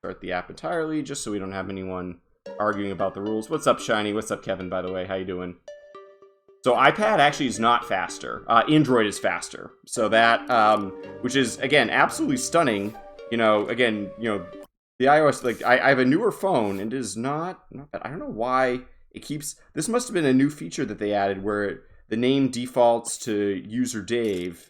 Start the app entirely, just so we don't have anyone arguing about the rules. What's up, Shiny? What's up, Kevin, by the way? How you doing? So iPad actually is not faster. Android is faster. So that, which is, again, absolutely stunning. You know, again, you know, the iOS, like, I have a newer phone, and it is not bad. I don't know why it keeps... This must have been a new feature that they added, where the name defaults to user Dave.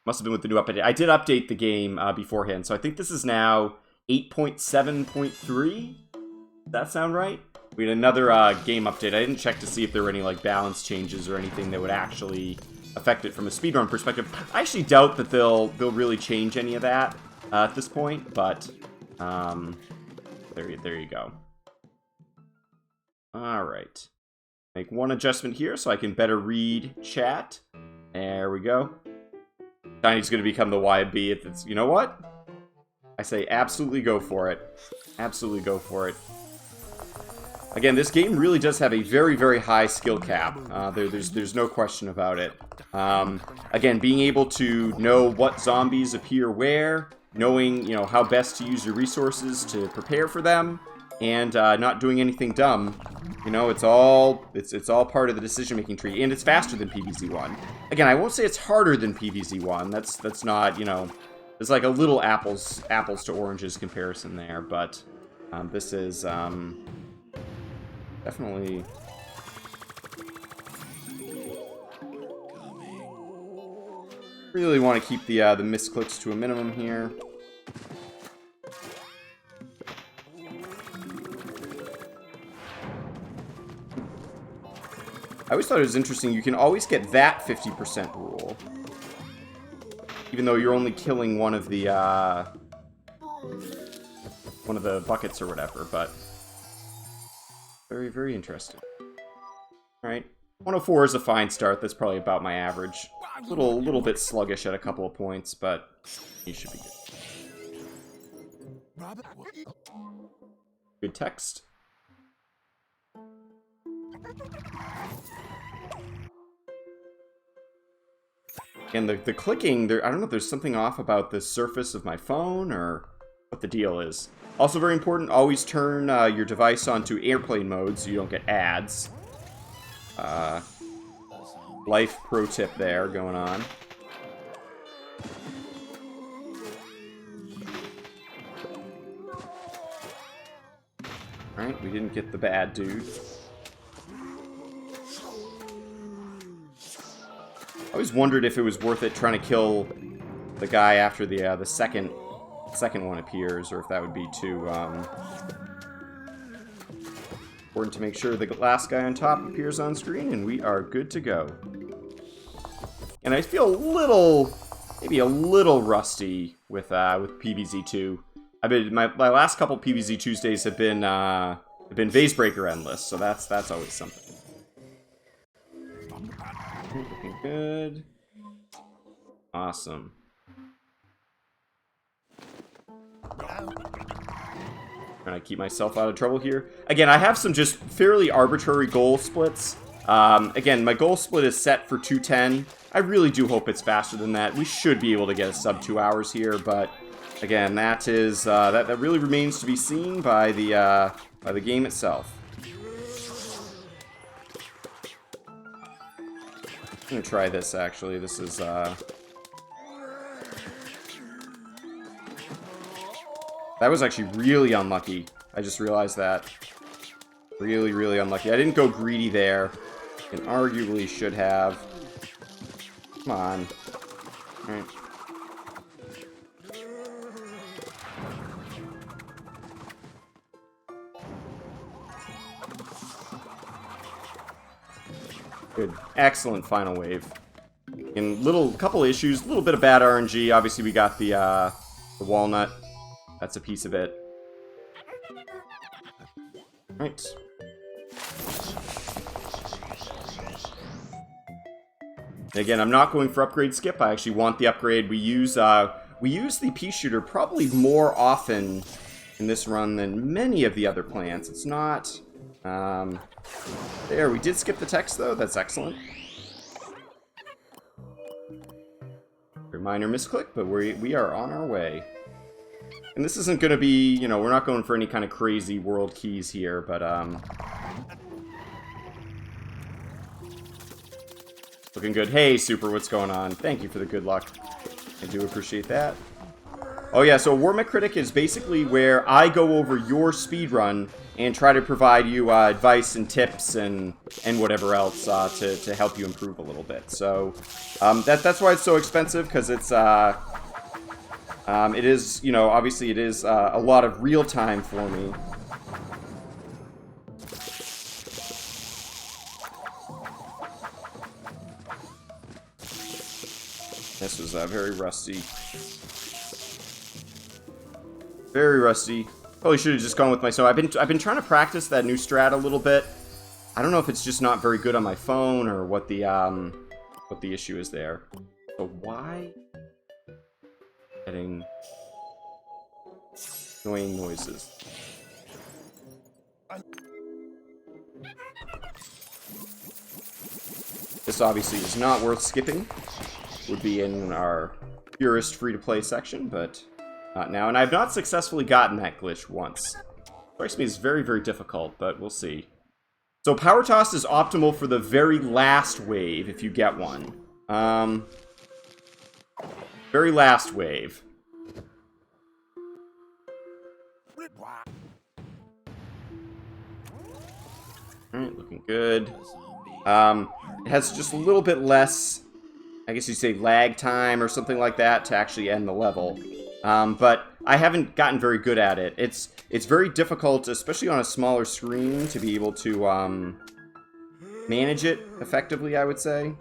Must have been with the new update. I did update the game beforehand, so I think this is now 8.7.3. Does that sound right? We had another game update. I didn't check to see if there were any like balance changes or anything that would actually affect it from a speedrun perspective. I actually doubt that they'll really change any of that at this point, but there you go. All right. Make one adjustment here so I can better read chat. There we go. Tiny's going to become the YB if it's... You know what? I say absolutely go for it. Absolutely go for it. Again, this game really does have a very, very high skill cap. There's no question about it. Again, being able to know what zombies appear where, knowing, you know, how best to use your resources to prepare for them, and not doing anything dumb. You know, it's all part of the decision-making tree, and it's faster than PvZ1. Again, I won't say it's harder than PvZ1. That's not, you know, there's like a little apples to oranges comparison there, but this is definitely really want to keep the misclicks to a minimum here. I always thought it was interesting, you can always get that 50% rule. Even though you're only killing one of the buckets or whatever, but very, very interesting. Alright. 104 is a fine start, that's probably about my average. A little bit sluggish at a couple of points, but you should be good. Good text. And the clicking, there, I don't know if there's something off about the surface of my phone or what the deal is. Also very important, always turn your device onto airplane mode so you don't get ads. Life pro tip there going on. Alright, we didn't get the bad dude. I always wondered if it was worth it trying to kill the guy after the second one appears, or if that would be too important to make sure the last guy on top appears on screen, and we are good to go. And I feel maybe a little rusty with PvZ2. My last couple PvZ Tuesdays have been Vazebreaker Endless, so that's always something. Looking good. Awesome. Trying to keep myself out of trouble here. Again, I have some just fairly arbitrary goal splits. Again, my goal split is set for 2:10. I really do hope it's faster than that. We should be able to get a sub 2 hours here, but again, that is that really remains to be seen by the game itself. I'm gonna try this actually. This is that was actually really unlucky. I just realized that. Really, really unlucky. I didn't go greedy there. And arguably should have. Come on. Alright. Good. Excellent final wave. In couple issues, a little bit of bad RNG. Obviously, we got the walnut. That's a piece of it. Right. Again, I'm not going for upgrade skip. I actually want the upgrade. We use the pea shooter probably more often in this run than many of the other plants. It's not. There, we did skip the text though. That's excellent. Very minor misclick, but we are on our way. And this isn't going to be, you know, we're not going for any kind of crazy world keys here, but, looking good. Hey, Super, what's going on? Thank you for the good luck. I do appreciate that. Oh yeah, so War Critic is basically where I go over your speedrun and try to provide you advice and tips and whatever else to help you improve a little bit. So that's why it's so expensive, because it's it is, you know, obviously it is a lot of real time for me. This was very rusty. Very rusty. Probably should have just gone with my snow. I've been trying to practice that new strat a little bit. I don't know if it's just not very good on my phone or what the issue is there. So why getting annoying noises? This obviously is not worth skipping. Would be in our purest free-to-play section, but not now. And I've not successfully gotten that glitch once. Strikes me as very, very difficult, but we'll see. So Power Toss is optimal for the very last wave, if you get one. Very last wave. Alright, looking good. It has just a little bit less, I guess you'd say, lag time or something like that to actually end the level. But I haven't gotten very good at it. It's very difficult, especially on a smaller screen, to be able to manage it effectively, I would say.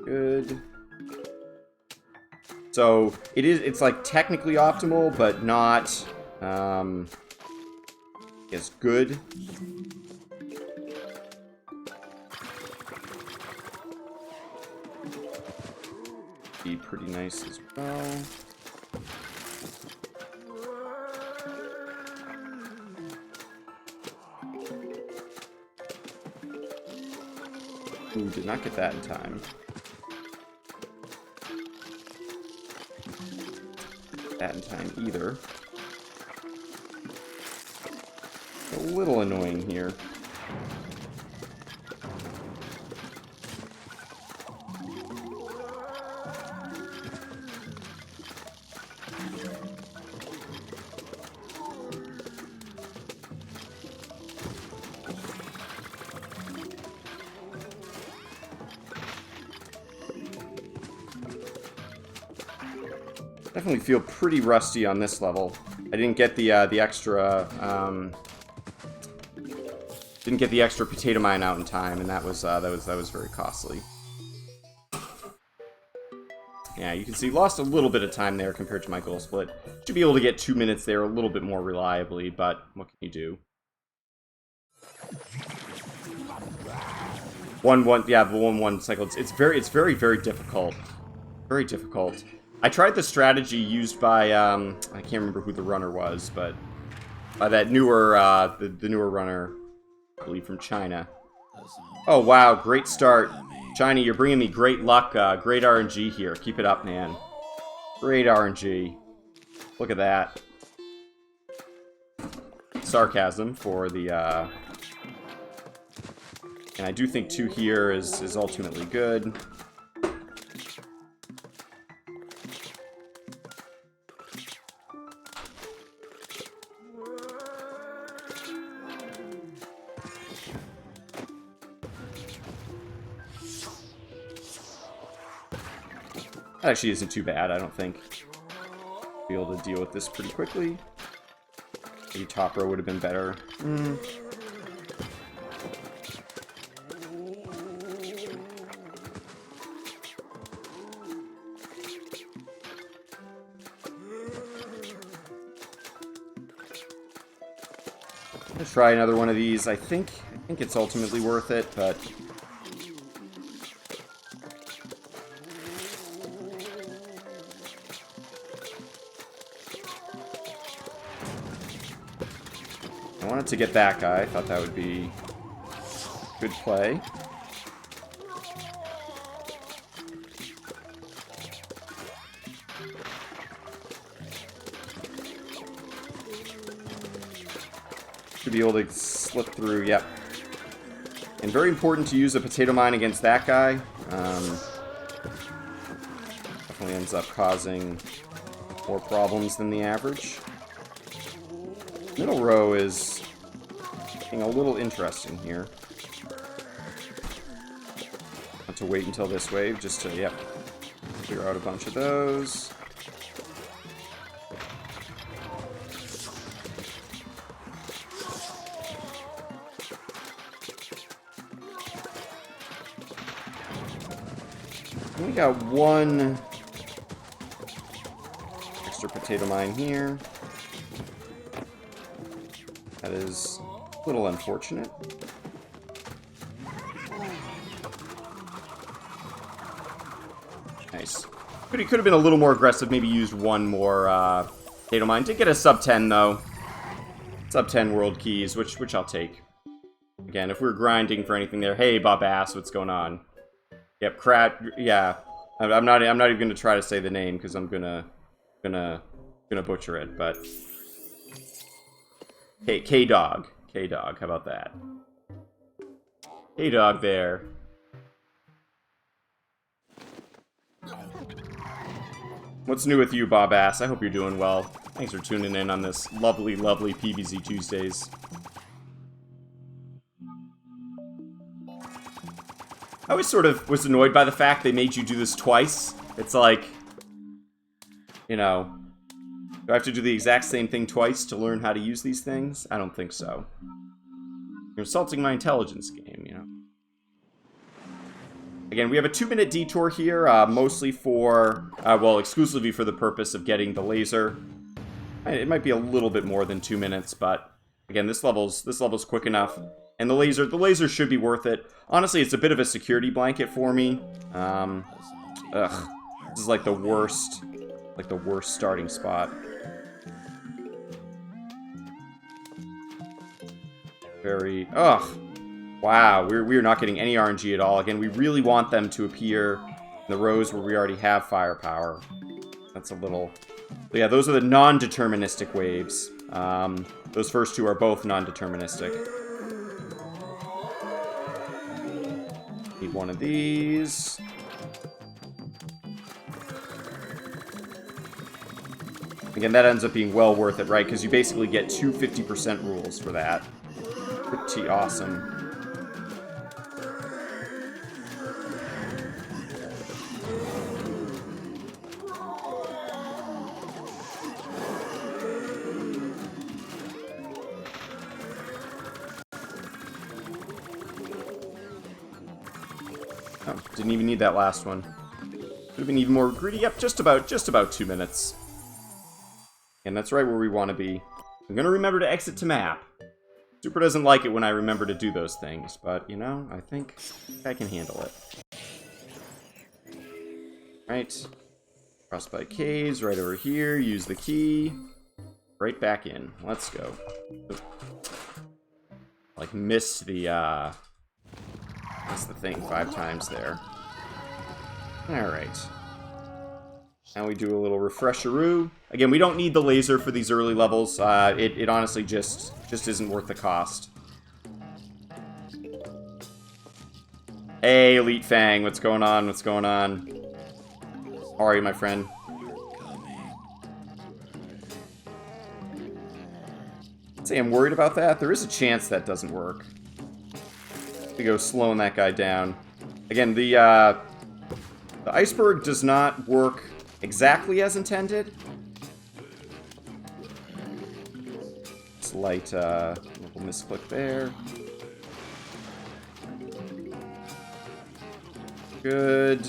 Good. So it's like technically optimal, but not as good. Be pretty nice as well. Ooh, did not get that in time. That in time either. A little annoying here. Definitely feel pretty rusty on this level. I didn't get the extra potato mine out in time, and that was very costly. Yeah, you can see lost a little bit of time there compared to my goal split. Should be able to get 2 minutes there a little bit more reliably, but what can you do? Yeah, the 1-1 cycle. It's very difficult. Very difficult. I tried the strategy used by, I can't remember who the runner was, but by that newer, the newer runner, I believe from China. Oh, wow, great start. China, you're bringing me great luck, great RNG here. Keep it up, man. Great RNG. Look at that. Sarcasm for the, and I do think 2 here is ultimately good. That actually isn't too bad, I don't think. Be able to deal with this pretty quickly. Maybe top row would have been better. Let's try another one of these. I think it's ultimately worth it, but I wanted to get that guy. I thought that would be good play. Should be able to slip through, yep. And very important to use a potato mine against that guy. Definitely ends up causing more problems than the average. Middle row is getting a little interesting here. Have to wait until this wave just to, yep, clear out a bunch of those. We got one extra potato mine here. That is a little unfortunate. Nice. Could have been a little more aggressive, maybe used one more potato mine. Did get a sub 10 though. Sub 10 world keys, which I'll take. Again, if we're grinding for anything there, hey Bob Ass, what's going on? Yep, yeah. I'm not even gonna try to say the name because I'm gonna butcher it, but K-Dog. K-Dog, how about that? K-Dog there. What's new with you, Bob Ass? I hope you're doing well. Thanks for tuning in on this lovely, lovely PvZ Tuesdays. I always sort of was annoyed by the fact they made you do this twice. It's like, you know, do I have to do the exact same thing twice to learn how to use these things? I don't think so. You're insulting my intelligence game, you know. Again, we have a 2-minute detour here, mostly for, well, exclusively for the purpose of getting the laser. It might be a little bit more than 2 minutes, but again, this level's quick enough. And the laser should be worth it. Honestly, it's a bit of a security blanket for me. This is like the worst starting spot. Wow, we're not getting any RNG at all. Again, we really want them to appear in the rows where we already have firepower. That's a little... But yeah, those are the non-deterministic waves. Those first two are both non-deterministic. Need one of these. Again, that ends up being well worth it, right? Because you basically get two 50% rules for that. Pretty awesome. Oh, didn't even need that last one. Could have been even more greedy. Yep, just about 2 minutes. And that's right where we want to be. I'm gonna remember to exit to map. Super doesn't like it when I remember to do those things, but, you know, I think I can handle it. Right. Frostbite caves right over here. Use the key. Right back in. Let's go. Like, missed the, that's the thing 5 times there. Alright. Now we do a little refresheroo. Again, we don't need the laser for these early levels. It honestly just isn't worth the cost. Hey, Elite Fang, what's going on? What's going on? How are you, my friend? I'd say I'm worried about that. There is a chance that doesn't work. We go slowing that guy down. Again, the iceberg does not work exactly as intended. Slight little misclick there. Good.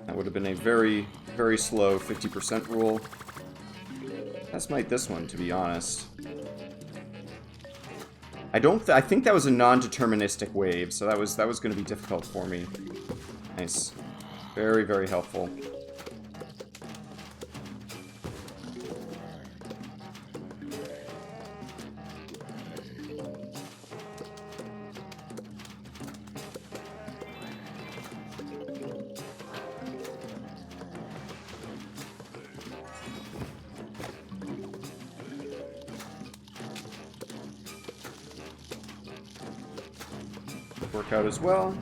That would have been a very, very slow 50% rule. As might this one, to be honest. I think that was a non-deterministic wave, so that was going to be difficult for me. Nice. Very, very helpful. work out as well.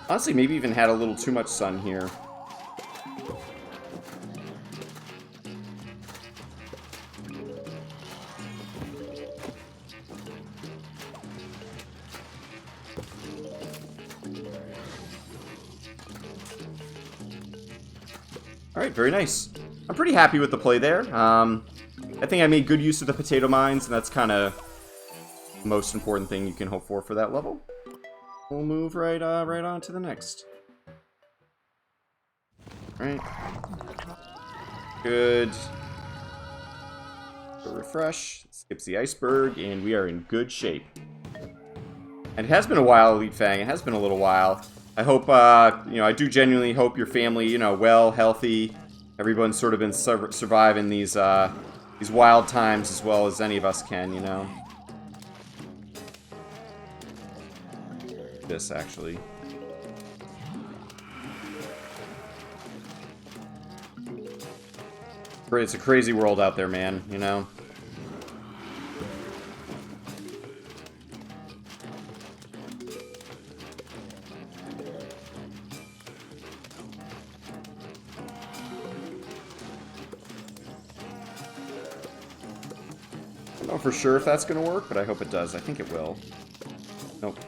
Honestly, maybe even had a little too much sun here. Alright, very nice. I'm pretty happy with the play there. I think I made good use of the potato mines, and that's kind of the most important thing you can hope for that level. We'll move right on to the next. Alright. Good. Go refresh. Skips the iceberg, and we are in good shape. And it has been a while, Elite Fang. It has been a little while. I hope, you know, I do genuinely hope your family, you know, well, healthy. Everyone's sort of been surviving these wild times as well as any of us can, you know. This, actually. It's a crazy world out there, man, you know. I don't know for sure if that's going to work, but I hope it does. I think it will. Nope.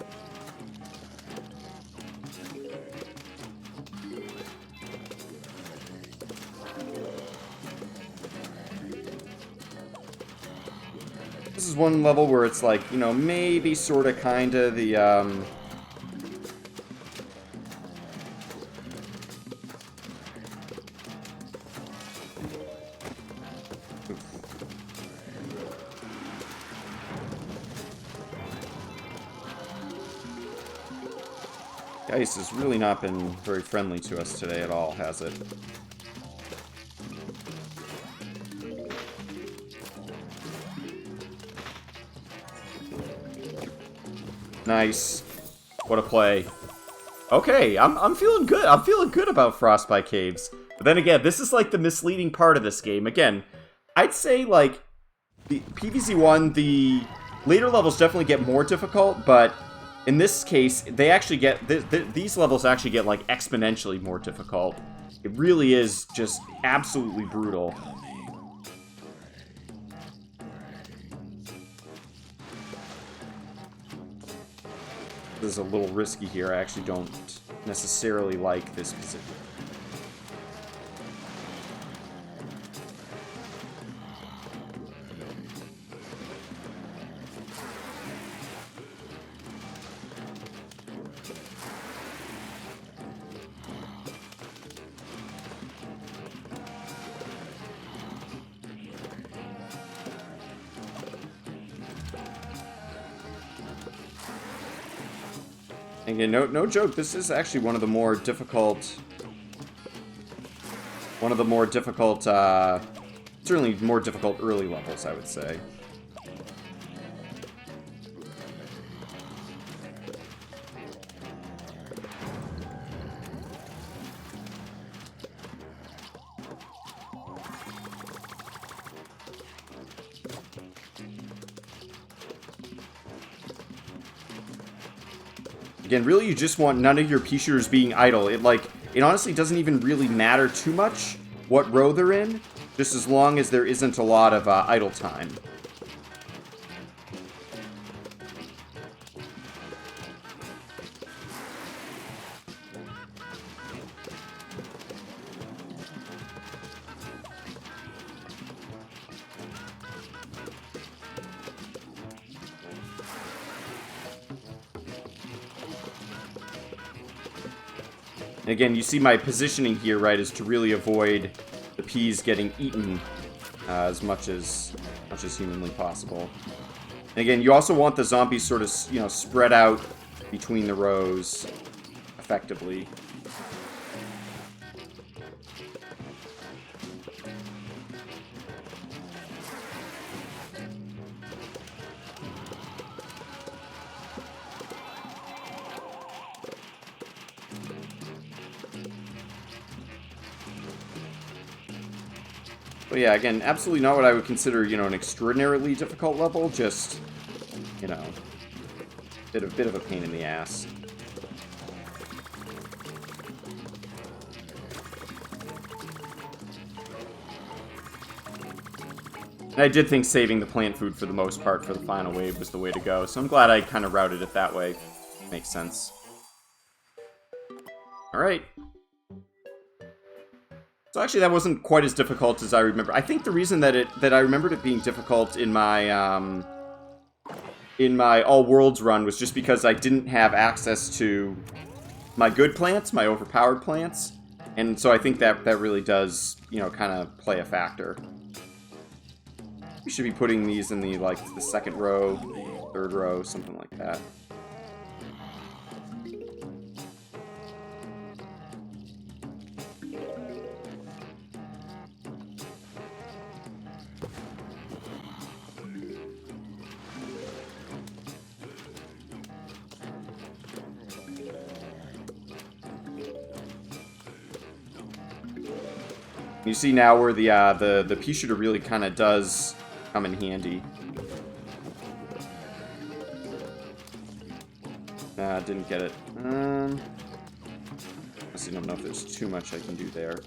This is one level where it's like, you know, maybe sort of kind of the, the ice has really not been very friendly to us today at all, has it? Nice. What a play. Okay, I'm feeling good. I'm feeling good about Frostbite Caves. But then again, this is like the misleading part of this game. Again, I'd say like the PvZ1, the later levels definitely get more difficult, but in this case, they actually get these levels actually get like exponentially more difficult. It really is just absolutely brutal. This is a little risky here. I actually don't necessarily like this position. Again, no joke, this is actually one of the more difficult, certainly more difficult early levels, I would say. Again, really you just want none of your pea shooters being idle. It honestly doesn't even really matter too much what row they're in, just as long as there isn't a lot of idle time. And again, you see my positioning here, right, is to really avoid the peas getting eaten as much as humanly possible. And again, you also want the zombies sort of, you know, spread out between the rows effectively. But yeah, again, absolutely not what I would consider, you know, an extraordinarily difficult level, just, you know, bit of a pain in the ass. And I did think saving the plant food for the most part for the final wave was the way to go, so I'm glad I kind of routed it that way. Makes sense. Alright. So actually that wasn't quite as difficult as I remember. I think the reason that I remembered it being difficult in my All Worlds run was just because I didn't have access to my good plants, my overpowered plants. And so I think that really does, you know, kind of play a factor. We should be putting these in the, like, the second row, third row, something like that. You see now where the pea shooter really kind of does come in handy. Didn't get it. I don't know if there's too much I can do there.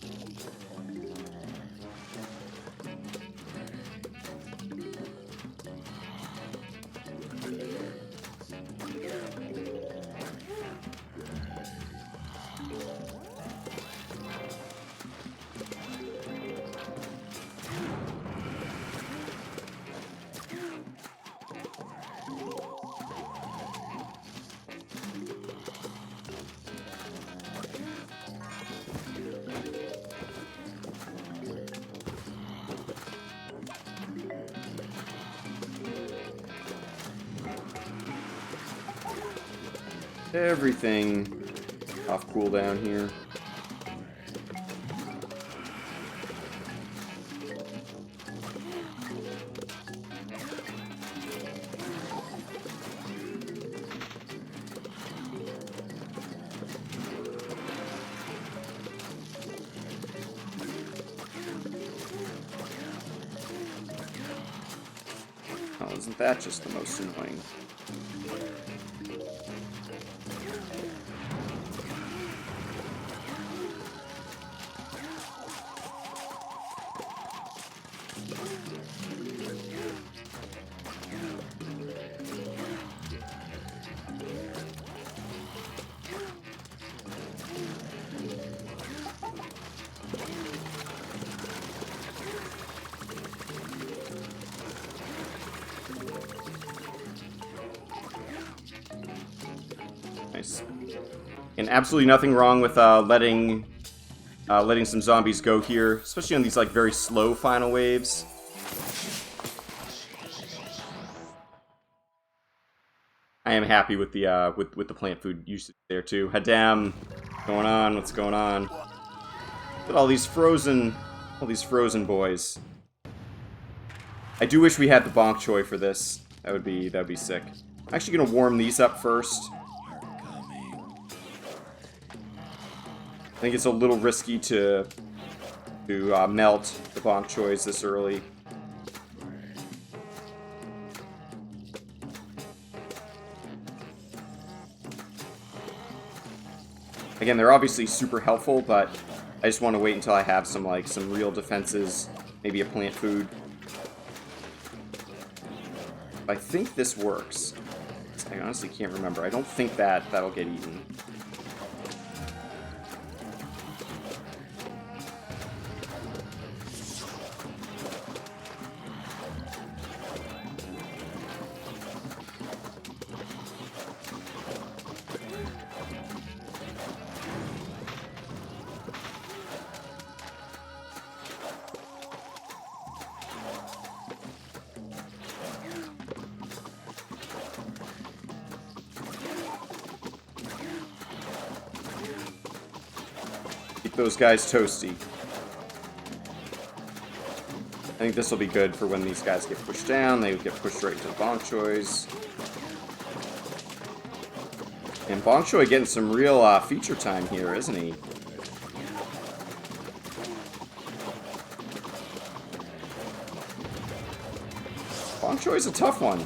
Everything off cooldown here. Oh, isn't that just the most annoying? Nice. And absolutely nothing wrong with letting some zombies go here, especially on these like very slow final waves. I am happy with the with the plant food usage there too. Hadam, what's going on? What's going on? Look at all these frozen boys. I do wish we had the bonk choy for this. That'd be sick. I'm actually gonna warm these up first. I think it's a little risky to melt the bonk choys this early. Again, they're obviously super helpful, but I just want to wait until I have some real defenses, maybe a plant food. I think this works. I honestly can't remember. I don't think that'll get eaten. Keep those guys toasty. I think this will be good for when these guys get pushed down. They get pushed right into the bonk choys. And bonk choy getting some real feature time here, isn't he? Bonk choy's a tough one.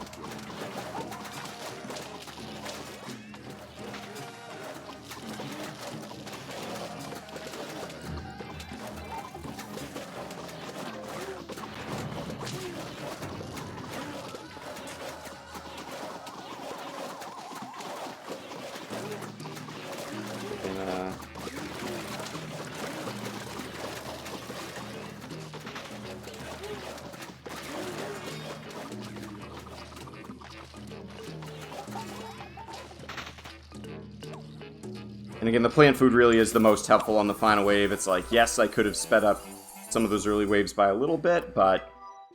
And again, the plant food really is the most helpful on the final wave. It's like, yes, I could have sped up some of those early waves by a little bit, but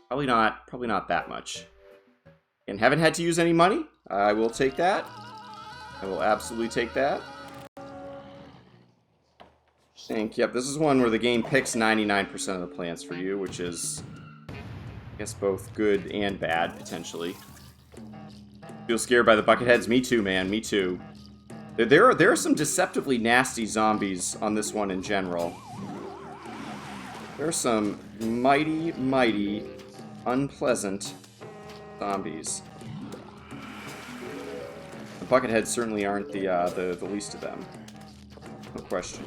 probably not that much. And haven't had to use any money. I will take that. I will absolutely take that. I think, yep, this is one where the game picks 99% of the plants for you, which is, I guess, both good and bad, potentially. Feel scared by the bucketheads? Me too, man. Me too. There are some deceptively nasty zombies on this one in general. There are some mighty, mighty, unpleasant zombies. The bucketheads certainly aren't the least of them. No question.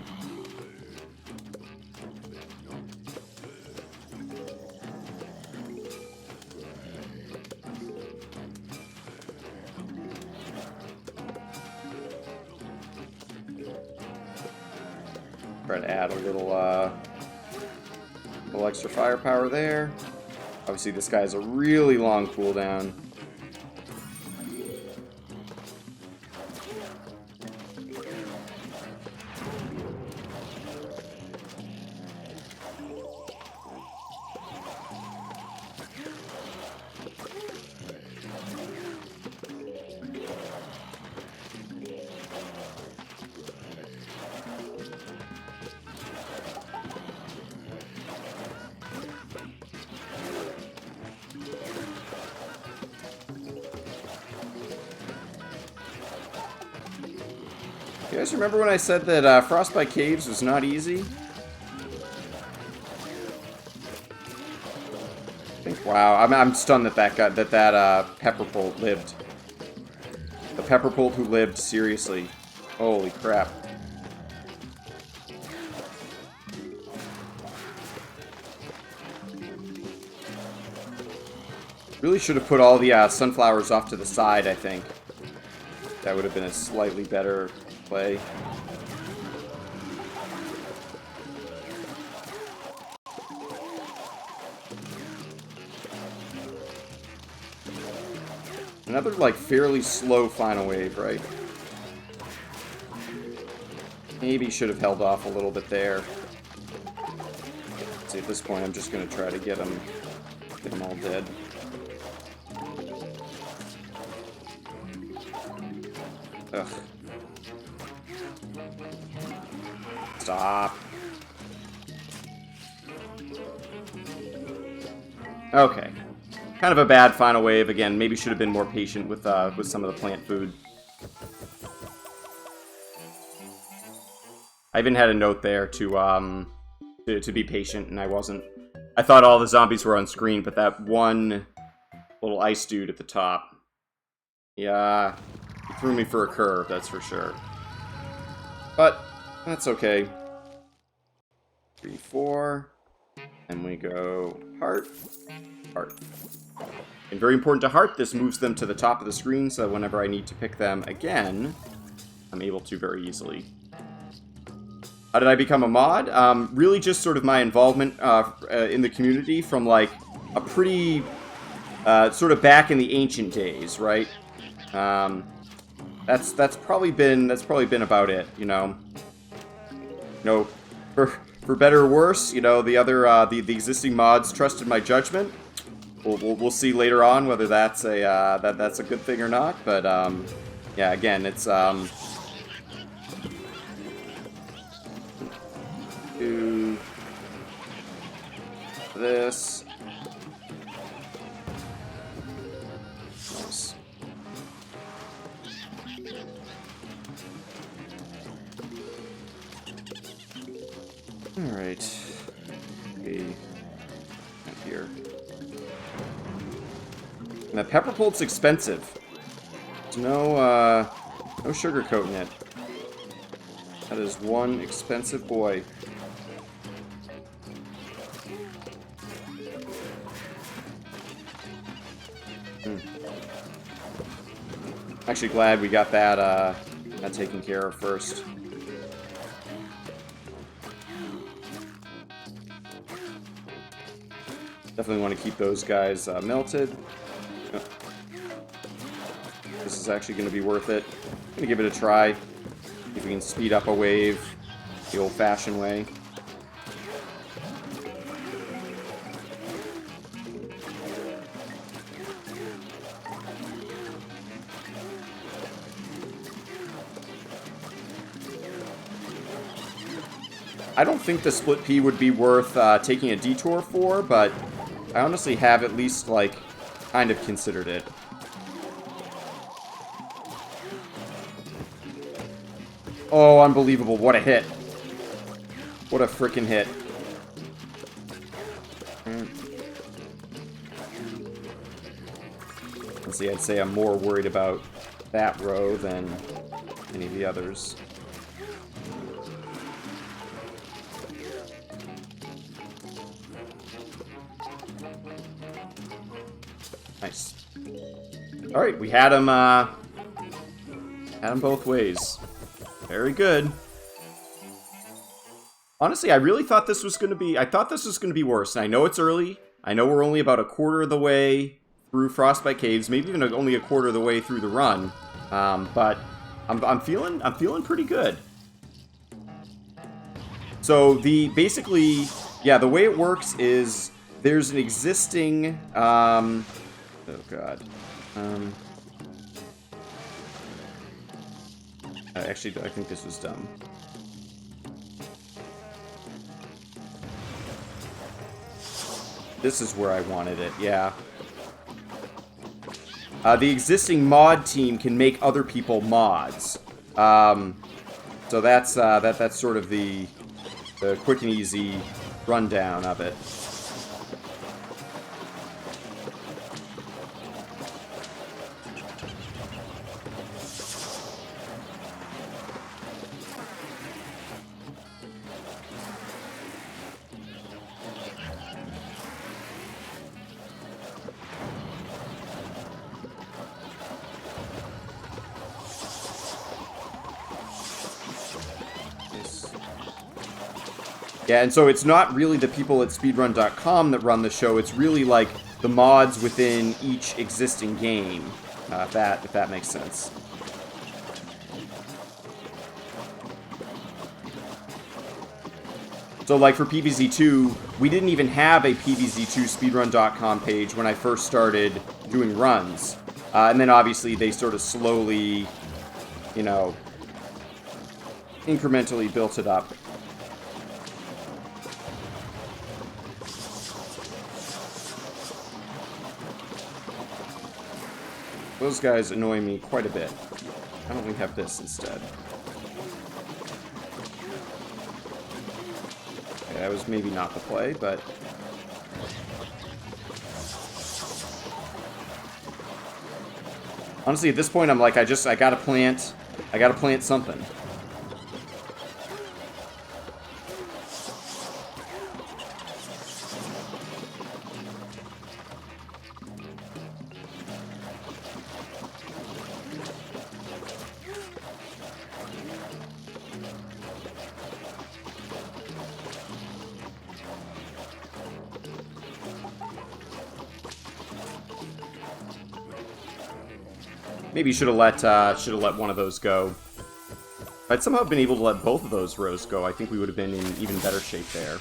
Try to add a little extra firepower there. Obviously, this guy has a really long cooldown. You guys remember when I said that Frostbite Caves was not easy? Wow, I'm stunned that that Pepperpolt lived. The Pepperpolt who lived, seriously. Holy crap. Really should have put all the sunflowers off to the side, I think. That would have been a slightly better play. Another, like, fairly slow final wave, right? Maybe should have held off a little bit there. See, at this point, I'm just going to try to get them all dead. Ugh. Stop. Okay. Kind of a bad final wave. Again, maybe should have been more patient with some of the plant food. I even had a note there to be patient, and I wasn't. I thought all the zombies were on screen, but that one little ice dude at the top, yeah, he threw me for a curve, that's for sure. But that's okay. 3, 4, and we go heart, heart. And very important to heart, this moves them to the top of the screen, so whenever I need to pick them again, I'm able to very easily. How did I become a mod? Really just sort of my involvement in the community from, like, a pretty, sort of back in the ancient days, right? That's probably been about it, you know. You know, for better or worse, you know, the existing mods trusted my judgment. We'll see later on whether that's a good thing or not. But yeah, again, it's do this. Nice. All right. Okay. Here. And the Pepperpolt's expensive. There's no sugarcoating it. That is one expensive boy. Actually glad we got that taken care of first. Definitely want to keep those guys melted. This is actually going to be worth it. I'm going to give it a try. if we can speed up a wave the old-fashioned way. I don't think the split P would be worth taking a detour for, but I honestly have at least, like, kind of considered it. Oh, unbelievable. What a hit. What a freaking hit. Let's see, I'd say I'm more worried about that row than any of the others. Nice. Alright, we had him both ways. Very good. Honestly, I really thought this was gonna be worse. And I know it's early. I know we're only about a quarter of the way through Frostbite Caves, maybe even only a quarter of the way through the run. But I'm feeling pretty good. So basically, yeah, the way it works is there's an existing oh god. Actually, I think this was dumb. This is where I wanted it, yeah. The existing mod team can make other people mods. So that's sort of the quick and easy rundown of it. Yeah, and so it's not really the people at Speedrun.com that run the show, it's really like the mods within each existing game, if that makes sense. So like for PvZ2, we didn't even have a PvZ2 Speedrun.com page when I first started doing runs. And then obviously they sort of slowly, you know, incrementally built it up. Those guys annoy me quite a bit. Why don't we have this instead? Okay, that was maybe not the play, but... honestly, at this point, I'm like, I gotta plant something. Maybe should have let one of those go. If I'd somehow been able to let both of those rows go, I think we would have been in even better shape there.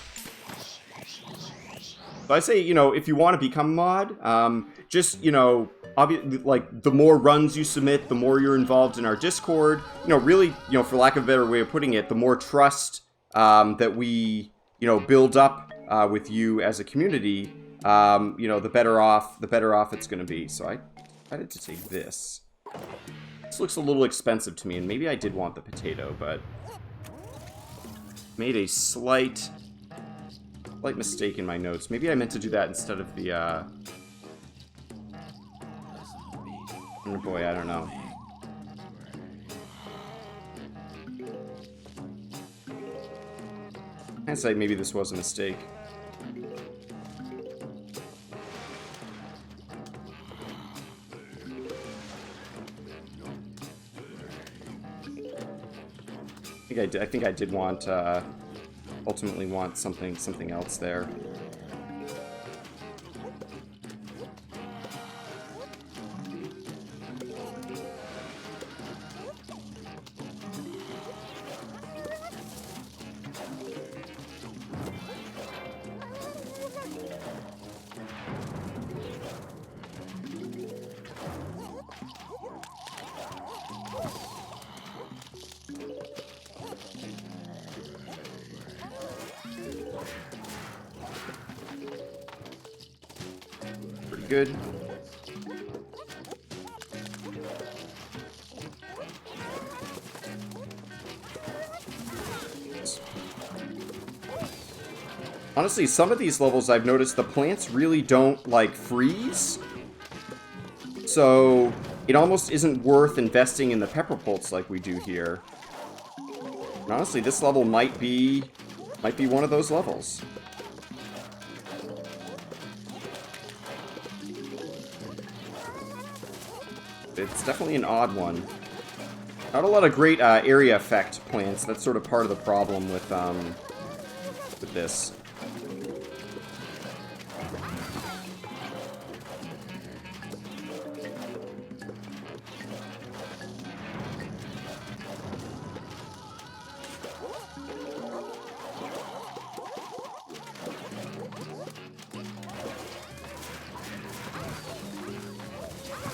So I say, you know, if you want to become a mod, just, you know, like, the more runs you submit, the more you're involved in our Discord. You know, really, you know, for lack of a better way of putting it, the more trust that we, you know, build up with you as a community, you know, the better off it's going to be. So I decided to take this. This looks a little expensive to me, and maybe I did want the potato, but made a slight mistake in my notes. Maybe I meant to do that instead of the, oh boy, I don't know. I'd say maybe this was a mistake. I think I did want, ultimately want something else there. good. Honestly, some of these levels I've noticed the plants really don't, like, freeze. So, it almost isn't worth investing in the pepper pulse like we do here. And honestly, this level might be one of those levels. It's definitely an odd one. Not a lot of great area effect plants. That's sort of part of the problem with this.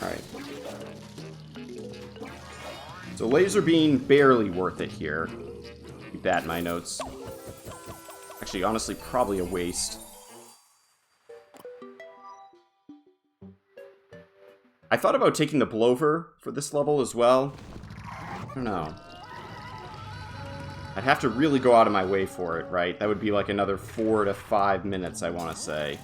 Alright. So laser beam barely worth it here. Keep that in my notes. Actually, honestly, probably a waste. I thought about taking the blower for this level as well. I don't know. I'd have to really go out of my way for it, right? That would be like another 4 to 5 minutes, I want to say.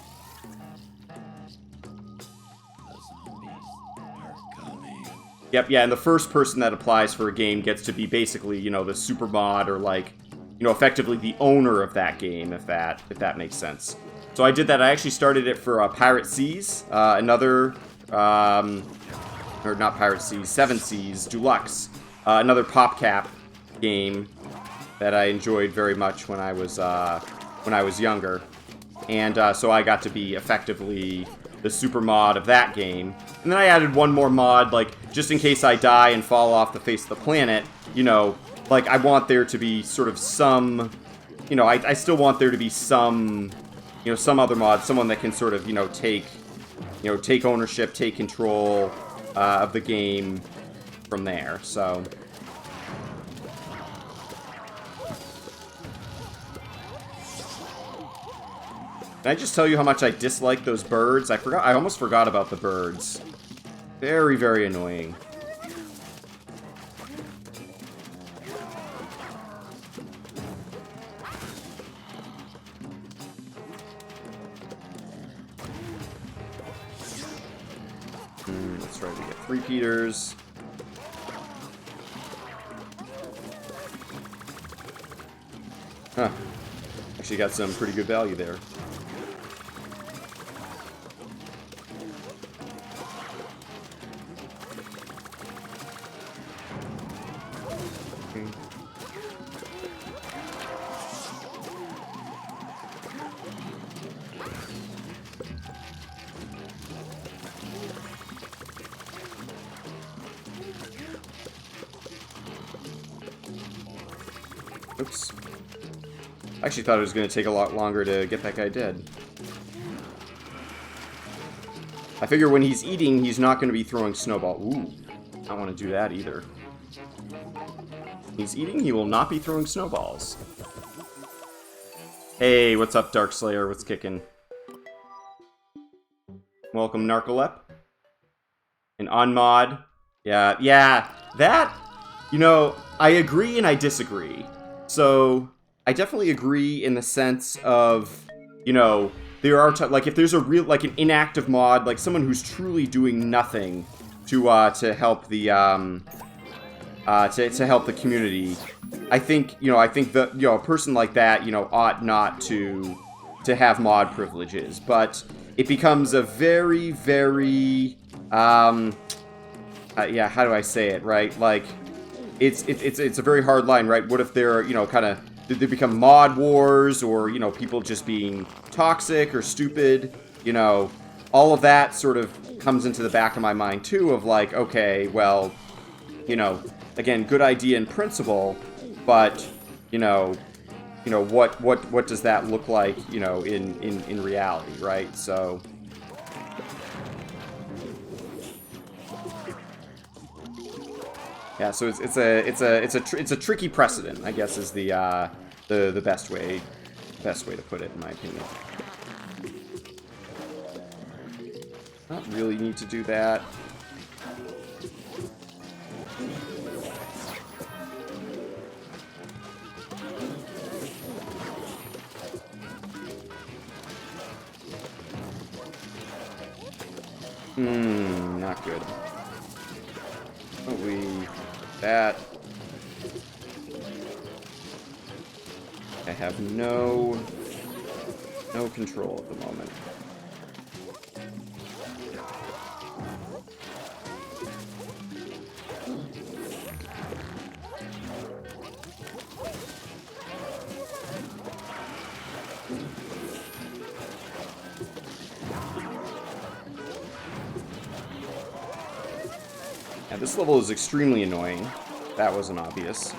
Yep, yeah, and the first person that applies for a game gets to be basically, you know, the super mod or like, you know, effectively the owner of that game, if that makes sense. So I did that. I actually started it for Pirate Seas, another, or not Pirate Seas, Seven Seas Deluxe, another PopCap game that I enjoyed very much when I was younger, and so I got to be effectively the super mod of that game. And then I added one more mod, like, just in case I die and fall off the face of the planet, you know, like, I want there to be sort of some, you know, I still want there to be some, you know, some other mod, someone that can sort of, you know, take ownership, take control of the game from there, so. Can I just tell you how much I dislike those birds? I almost forgot about the birds. Very, very annoying. That's right, we get 3 Peters. Huh. Actually got some pretty good value there. Oops. I actually thought it was going to take a lot longer to get that guy dead. I figure when he's eating, he's not going to be throwing snowball. Ooh, I don't want to do that either. He's eating, he will not be throwing snowballs. Hey, what's up, Darkslayer? What's kicking? Welcome, Narcolep. And Unmod. Yeah, that, you know, I agree and I disagree. So, I definitely agree in the sense of, you know, there are, like, if there's a real, like, an inactive mod, like, someone who's truly doing nothing to help the, to help the community, I think that, you know, a person like that, you know, ought not to have mod privileges, but it becomes a very, very, yeah, how do I say it, right? Like, it's a very hard line, right? What if they're, you know, kind of, did they become mod wars, or, you know, people just being toxic or stupid? You know, all of that sort of comes into the back of my mind, too, of like, okay, well, you know, again, good idea in principle, but, you know, what does that look like, you know, in reality, right? So, yeah, so it's a tricky precedent, I guess, is the best way to put it, in my opinion. Not really need to do that. Not good. Oh, that. I have no control at the moment. Yeah, this level is extremely annoying. That wasn't obvious.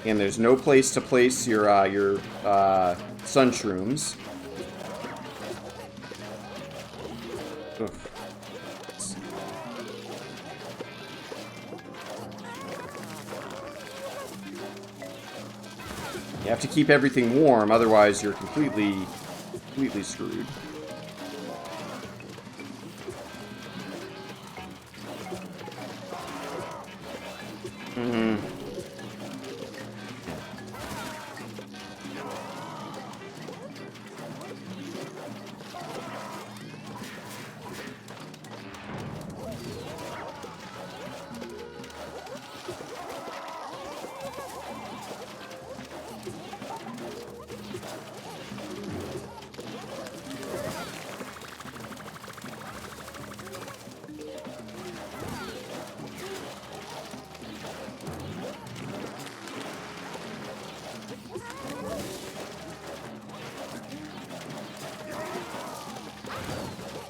And there's no place to place your sun shrooms. Ugh. You have to keep everything warm, otherwise you're completely screwed.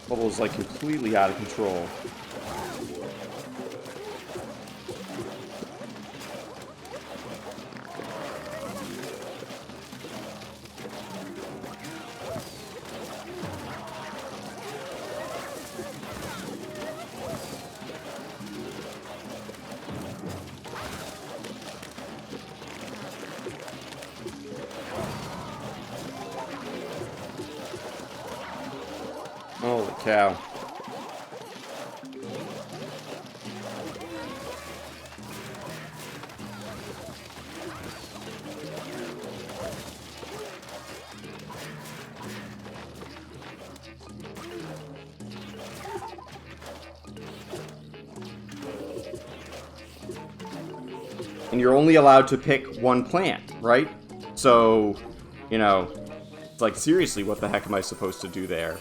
Bubble's like completely out of control. Holy cow. And you're only allowed to pick one plant, right? So, you know, it's like, seriously, what the heck am I supposed to do there?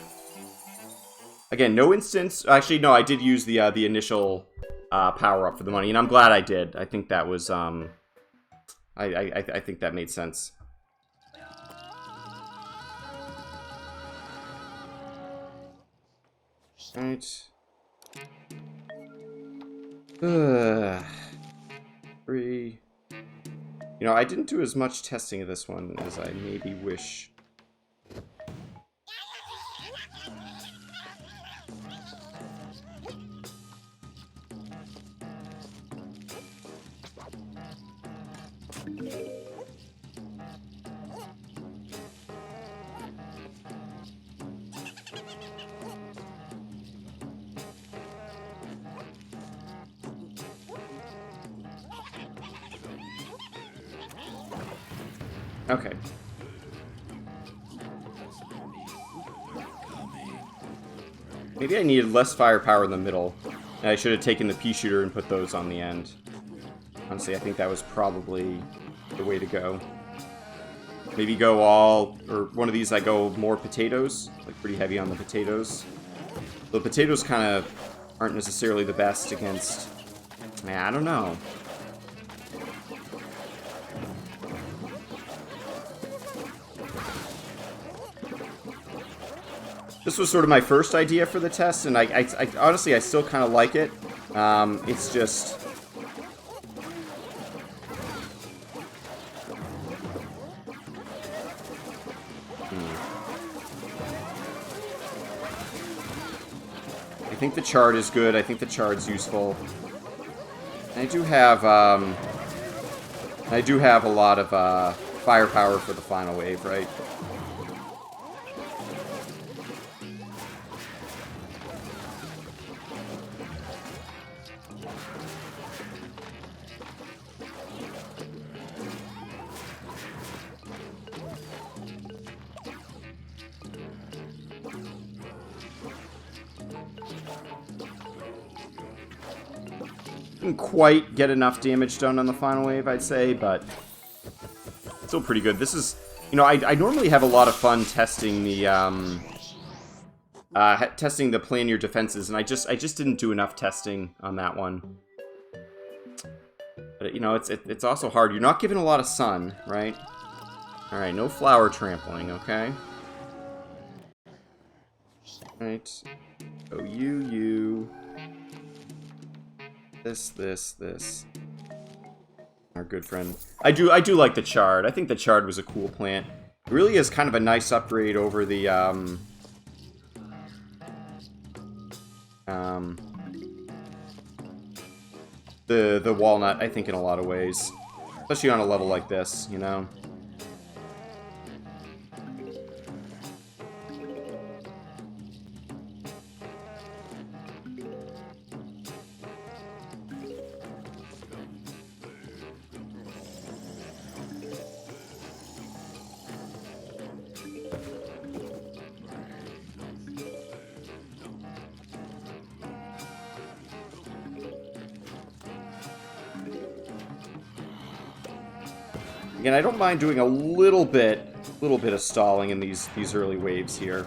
Again, no instance. Actually, no, I did use the initial power up for the money, and I'm glad I did. I think that was I think that made sense. Right. Three. You know, I didn't do as much testing of this one as I maybe wish. Okay. Maybe I needed less firepower in the middle. And I should have taken the pea shooter and put those on the end. Honestly, I think that was probably the way to go. Maybe go all, or one of these I go more potatoes. Like pretty heavy on the potatoes. The potatoes kind of aren't necessarily the best against... I don't know. This was sort of my first idea for the test, and I honestly, I still kind of like it. It's just... I think the chart is good. I think the chart's useful. I do have a lot of firepower for the final wave, right? Didn't quite get enough damage done on the final wave, I'd say, but still pretty good. This is, you know, I normally have a lot of fun testing the plan your defenses, and I just didn't do enough testing on that one. But you know, it's also hard. You're not given a lot of sun, right? All right, no flower trampling, okay? All right. Oh, you. This. Our good friend. I do like the chard. I think the chard was a cool plant. It really is kind of a nice upgrade over the the walnut, I think, in a lot of ways. Especially on a level like this, you know? Again, I don't mind doing a little bit of stalling in these early waves here.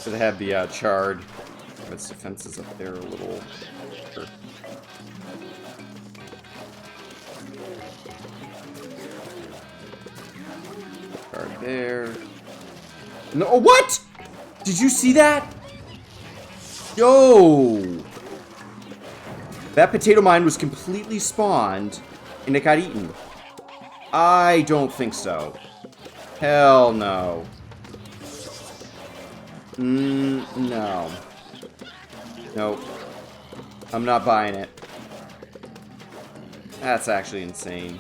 So they have the chard. Its defenses up there a little. Sure. Chard there. No, what? Did you see that? Yo! That potato mine was completely spawned, and it got eaten. I don't think so. Hell no. No. Nope. I'm not buying it. That's actually insane.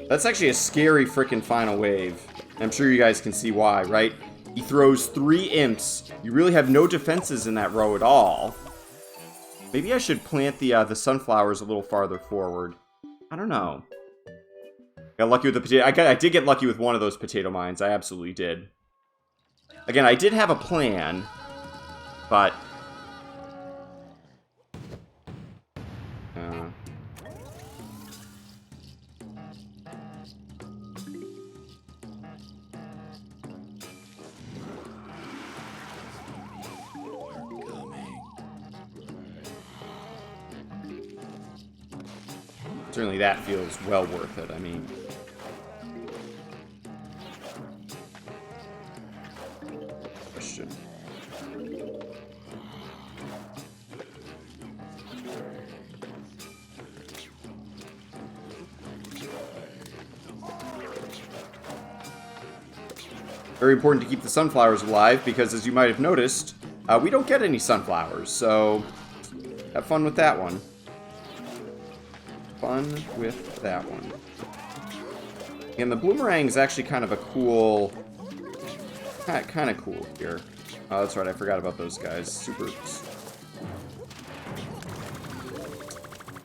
That's actually a scary freaking final wave. I'm sure you guys can see why, right? He throws 3 imps. You really have no defenses in that row at all. Maybe I should plant the sunflowers a little farther forward. I don't know. Got lucky with the potato. I did get lucky with one of those potato mines. I absolutely did. Again, I did have a plan, but certainly that feels well worth it, I mean. Question. Very important to keep the sunflowers alive, because as you might have noticed, we don't get any sunflowers, so have fun with that one. Fun with that one. And the bloomerang is actually kind of a cool... Kind of cool here. Oh, that's right, I forgot about those guys. Super...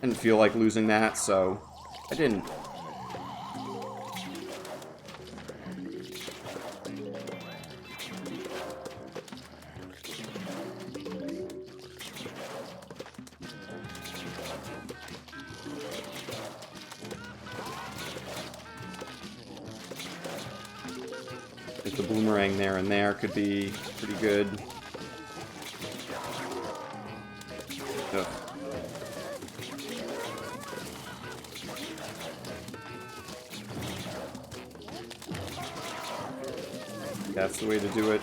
Didn't feel like losing that, so I didn't. I think the boomerang there and there could be pretty good. Ugh. That's the way to do it.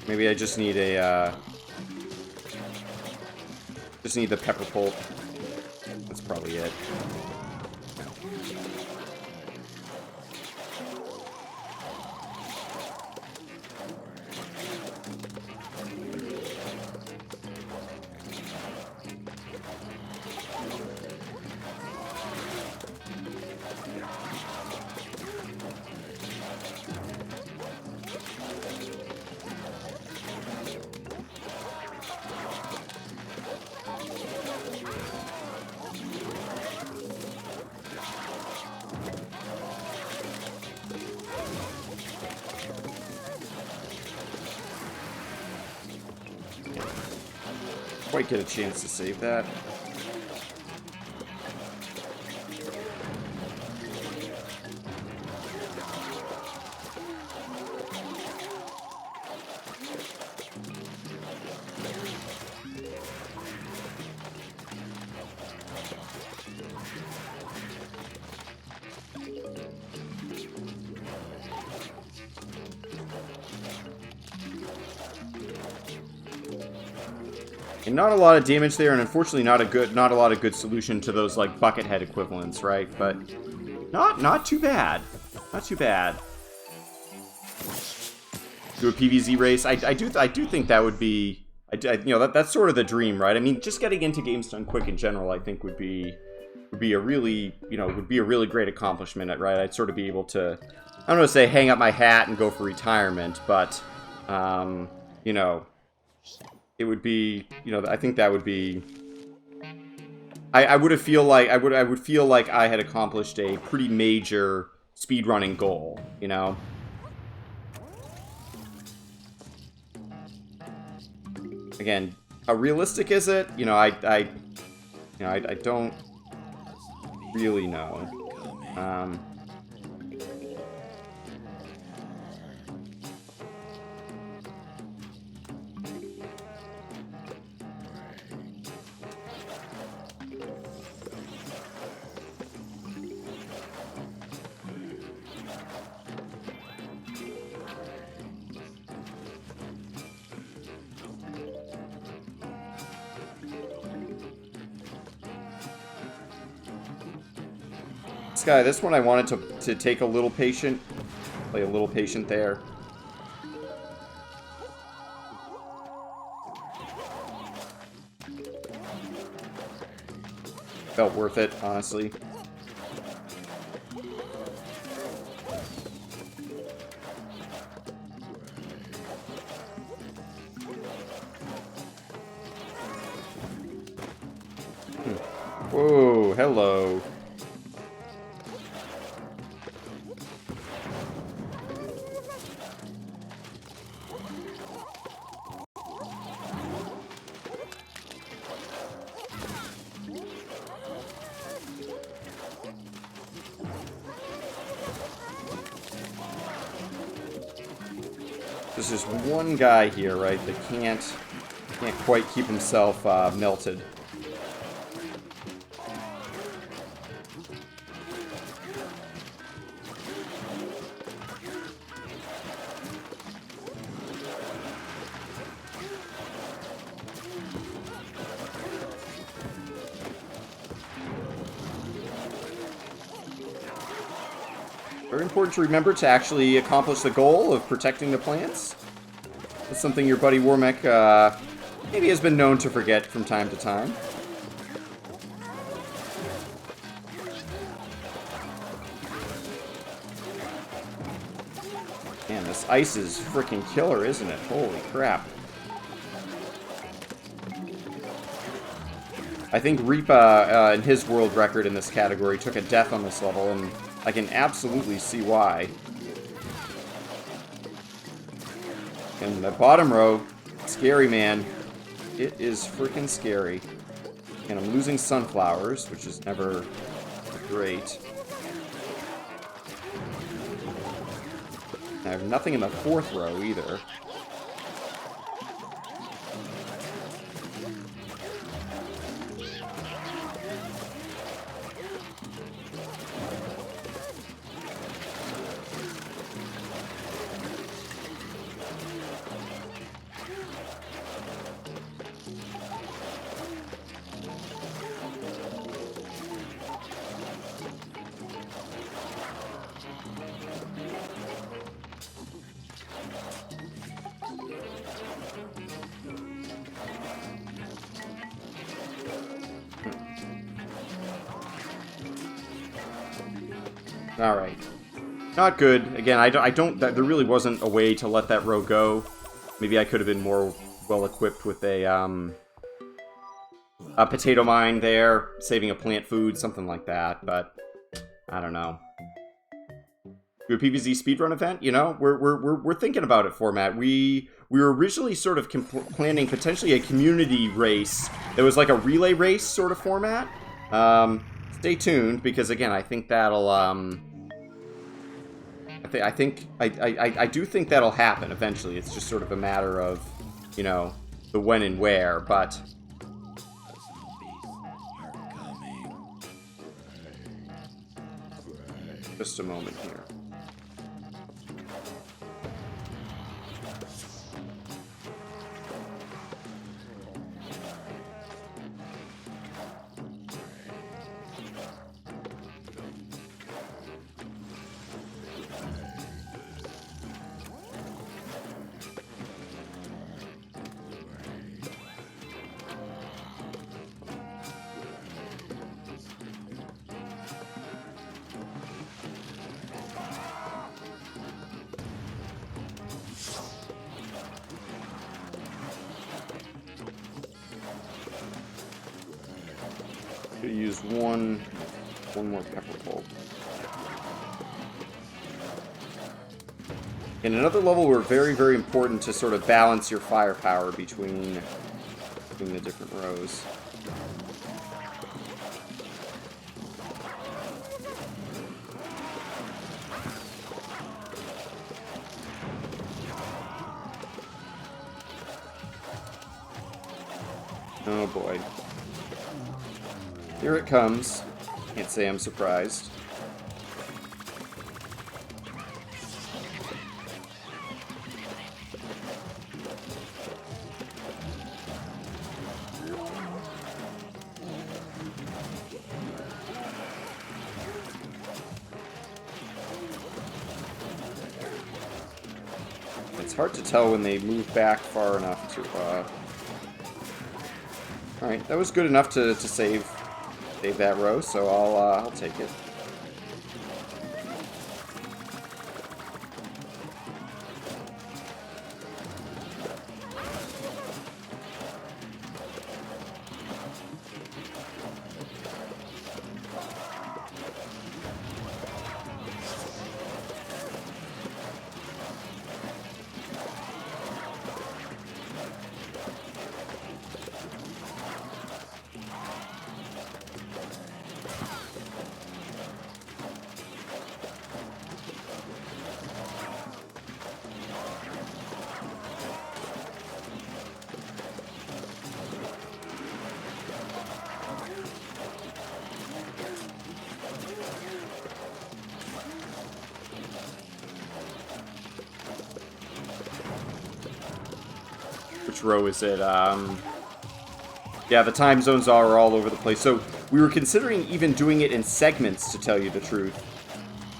Maybe I just need a, just need the pepper pulp. That's probably it. Quite get a chance to save that. And not a lot of damage there, and unfortunately not a lot of good solution to those like bucket head equivalents, right? But not too bad. Not too bad. Do a PvZ race. I do think that would be you know, that's sort of the dream, right? I mean, just getting into games done quick in general, I think would be a really, you know, would be a really great accomplishment, right? I'd sort of be able to, I don't want to say hang up my hat and go for retirement, but you know, it would be, you know, I think that would be, I would feel like I had accomplished a pretty major speedrunning goal, you know? Again, how realistic is it? You know, I don't really know. This guy, this one I wanted to take a little patient. Play a little patient there. Felt worth it, honestly. Whoa, hello. There's just one guy here, right, that can't quite keep himself melted. Very important to remember to actually accomplish the goal of protecting the plants. That's something your buddy Wormek maybe has been known to forget from time to time. Man, this ice is freaking killer, isn't it? Holy crap. I think Reapa, in his world record in this category, took a death on this level, and I can absolutely see why. And the bottom row, scary, man. It is freaking scary. And I'm losing sunflowers, which is never great. I have nothing in the fourth row either. Alright. Not good. Again, I don't there really wasn't a way to let that row go. Maybe I could have been more well-equipped with a potato mine there, saving a plant food, something like that, but I don't know. Do a PvZ speedrun event? You know, we're thinking about it, format. We were originally sort of planning potentially a community race that was like a relay race sort of format. Stay tuned, because again, I think that'll I do think that'll happen eventually. It's just sort of a matter of, you know, the when and where, but just a moment here. Could use one more pepper bolt. In another level, we're very, very important to sort of balance your firepower between the different rows. Oh boy. Here it comes. Can't say I'm surprised. It's hard to tell when they move back far enough to, Alright, that was good enough to save that row, so I'll take it. Which row is it? Yeah, the time zones are all over the place. So we were considering even doing it in segments, to tell you the truth,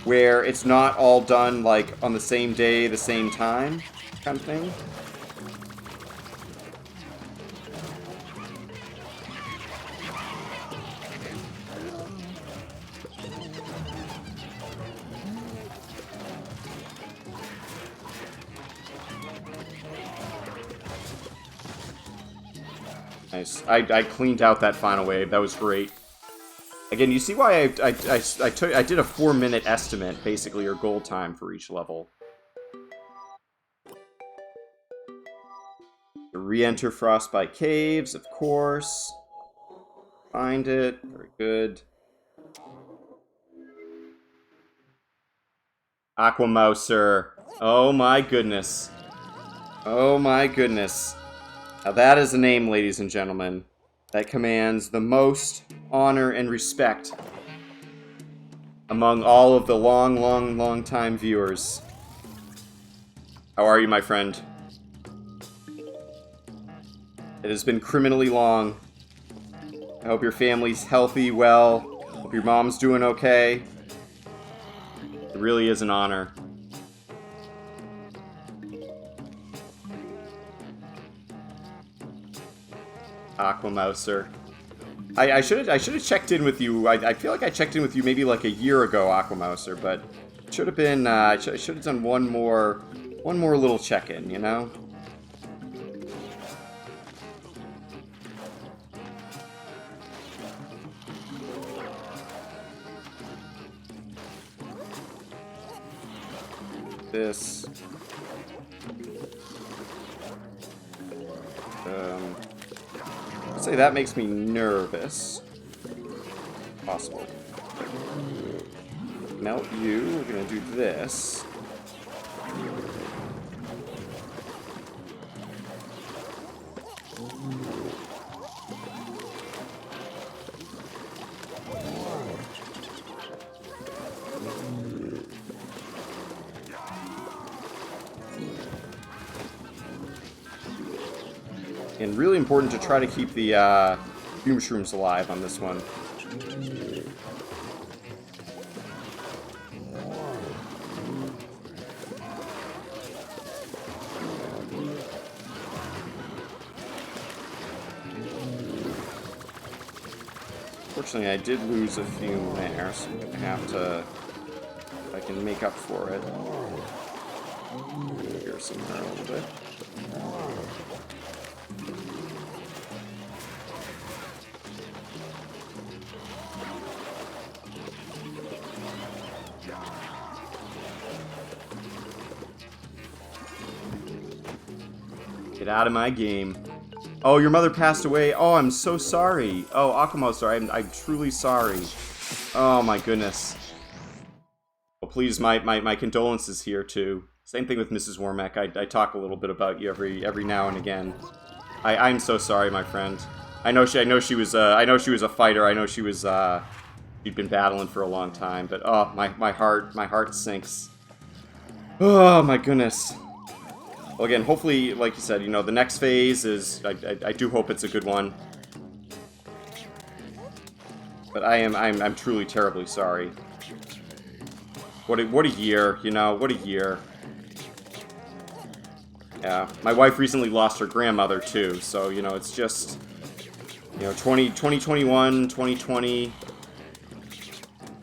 where it's not all done like on the same day, the same time, kind of thing. Nice. I cleaned out that final wave. That was great. Again, you see why I did a 4-minute estimate, basically, or goal time for each level. Re-enter Frostbite Caves, of course. Find it. Very good. Aquamouser. Oh my goodness. Oh my goodness. Now that is a name, ladies and gentlemen, that commands the most honor and respect among all of the long time viewers. How are you, my friend? It has been criminally long. I hope your family's healthy, well. Hope your mom's doing okay. It really is an honor. Aquamouser. I should have checked in with you. I feel like I checked in with you maybe like a year ago, Aquamouser, but it should have been. I should have done one more little check-in, you know. This. I'd say that makes me nervous. Possible. Melt you. We're gonna do this. And really important to try to keep the mushrooms alive on this one. Fortunately, I did lose a few there, so I'm gonna have to, if I can make up for it, here somewhere a little bit. Get out of my game. Oh, your mother passed away. Oh, I'm so sorry. Oh, Aquamouser, I'm truly sorry. Oh my goodness. Well, please, my condolences here too. Same thing with Mrs. Wormack. I talk a little bit about you every now and again. I'm so sorry, my friend. I know she was a fighter. I know she was she'd been battling for a long time. But oh, my heart sinks. Oh my goodness. Well, again, hopefully, like you said, you know, the next phase is, I do hope it's a good one. But I'm truly terribly sorry. What a year, you know, what a year. Yeah, my wife recently lost her grandmother, too, so, you know, it's just, you know, 2021, 2020,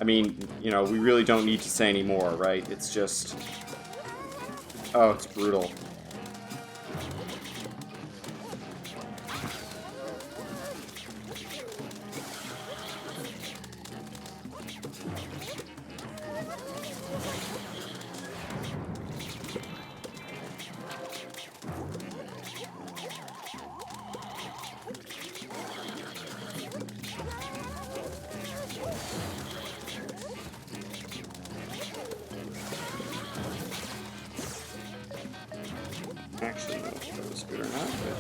I mean, you know, we really don't need to say any more, right? It's just, oh, it's brutal. Actually, no, if that was good or not, but...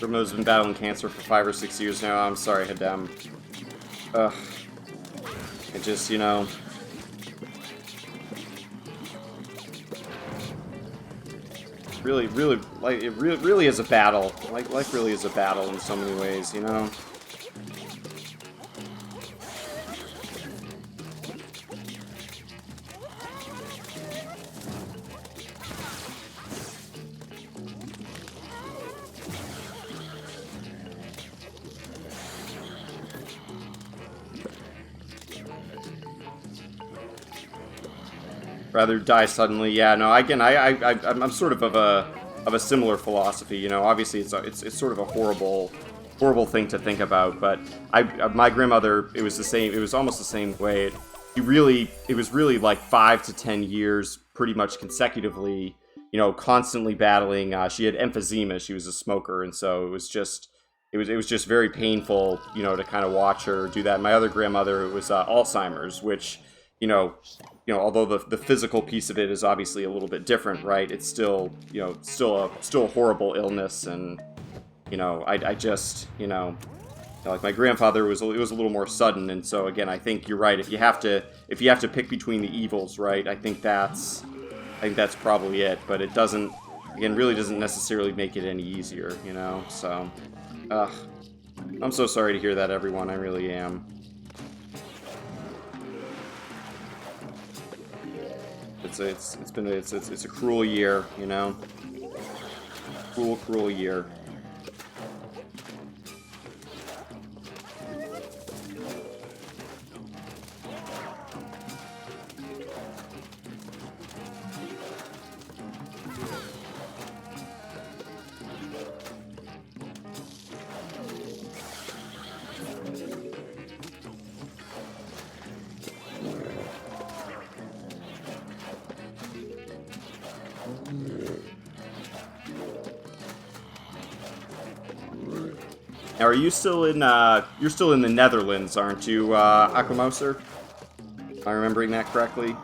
Bruno's been battling cancer for 5 or 6 years now. I'm sorry, Hadam. Ugh. It just, you know... Really, like, it really is a battle. Like, life really is a battle in so many ways, you know? Rather die suddenly. Yeah, no, again, I'm sort of a similar philosophy, you know. Obviously, it's sort of a horrible thing to think about, but my grandmother, it was the same. It was almost the same way. It was really like 5 to 10 years, pretty much consecutively, you know, constantly battling. She had emphysema. She was a smoker, and so it was just very painful, you know, to kind of watch her do that. My other grandmother, it was Alzheimer's, which, you know, although the physical piece of it is obviously a little bit different, right? It's still, you know, still a horrible illness, and you know, I just, you know, like my grandfather it was a little more sudden, and so again, I think you're right. If you have to pick between the evils, right? I think that's probably it, but it doesn't, again, really doesn't necessarily make it any easier, you know. So, I'm so sorry to hear that, everyone. I really am. It's a cruel year, you know. Cruel year. Now, are you still in, you're still in the Netherlands, aren't you, Akamoser? Am I remembering that correctly?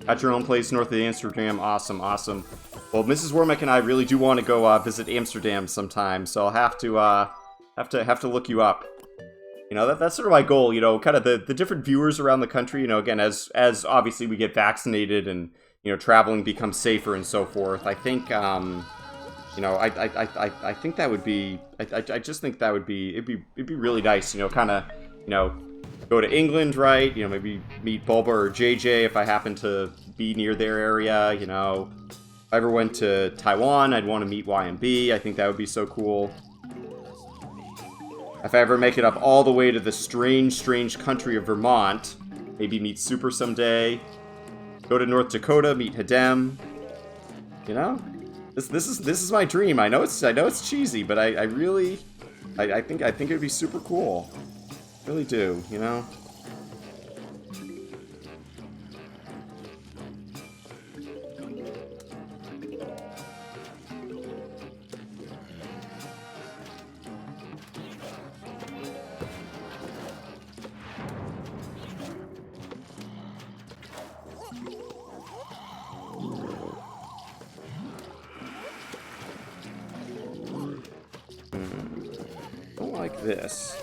At your own place north of Amsterdam. Awesome, awesome. Well, Mrs. Wormick and I really do want to go visit Amsterdam sometime, so I'll have to look you up. You know, that's sort of my goal. You know, kind of the different viewers around the country. You know, again, as obviously we get vaccinated and you know traveling becomes safer and so forth. I think you know, I think that would be. I just think that would be. It'd be really nice. You know, kind of. You know. Go to England, right? You know, maybe meet Bulba or JJ if I happen to be near their area, you know. If I ever went to Taiwan, I'd want to meet YMB. I think that would be so cool. If I ever make it up all the way to the strange country of Vermont, maybe meet Super someday. Go to North Dakota, meet Hadem. You know? This is my dream. I know it's cheesy, but I really think it would be super cool. Really do, you know? Don't like this.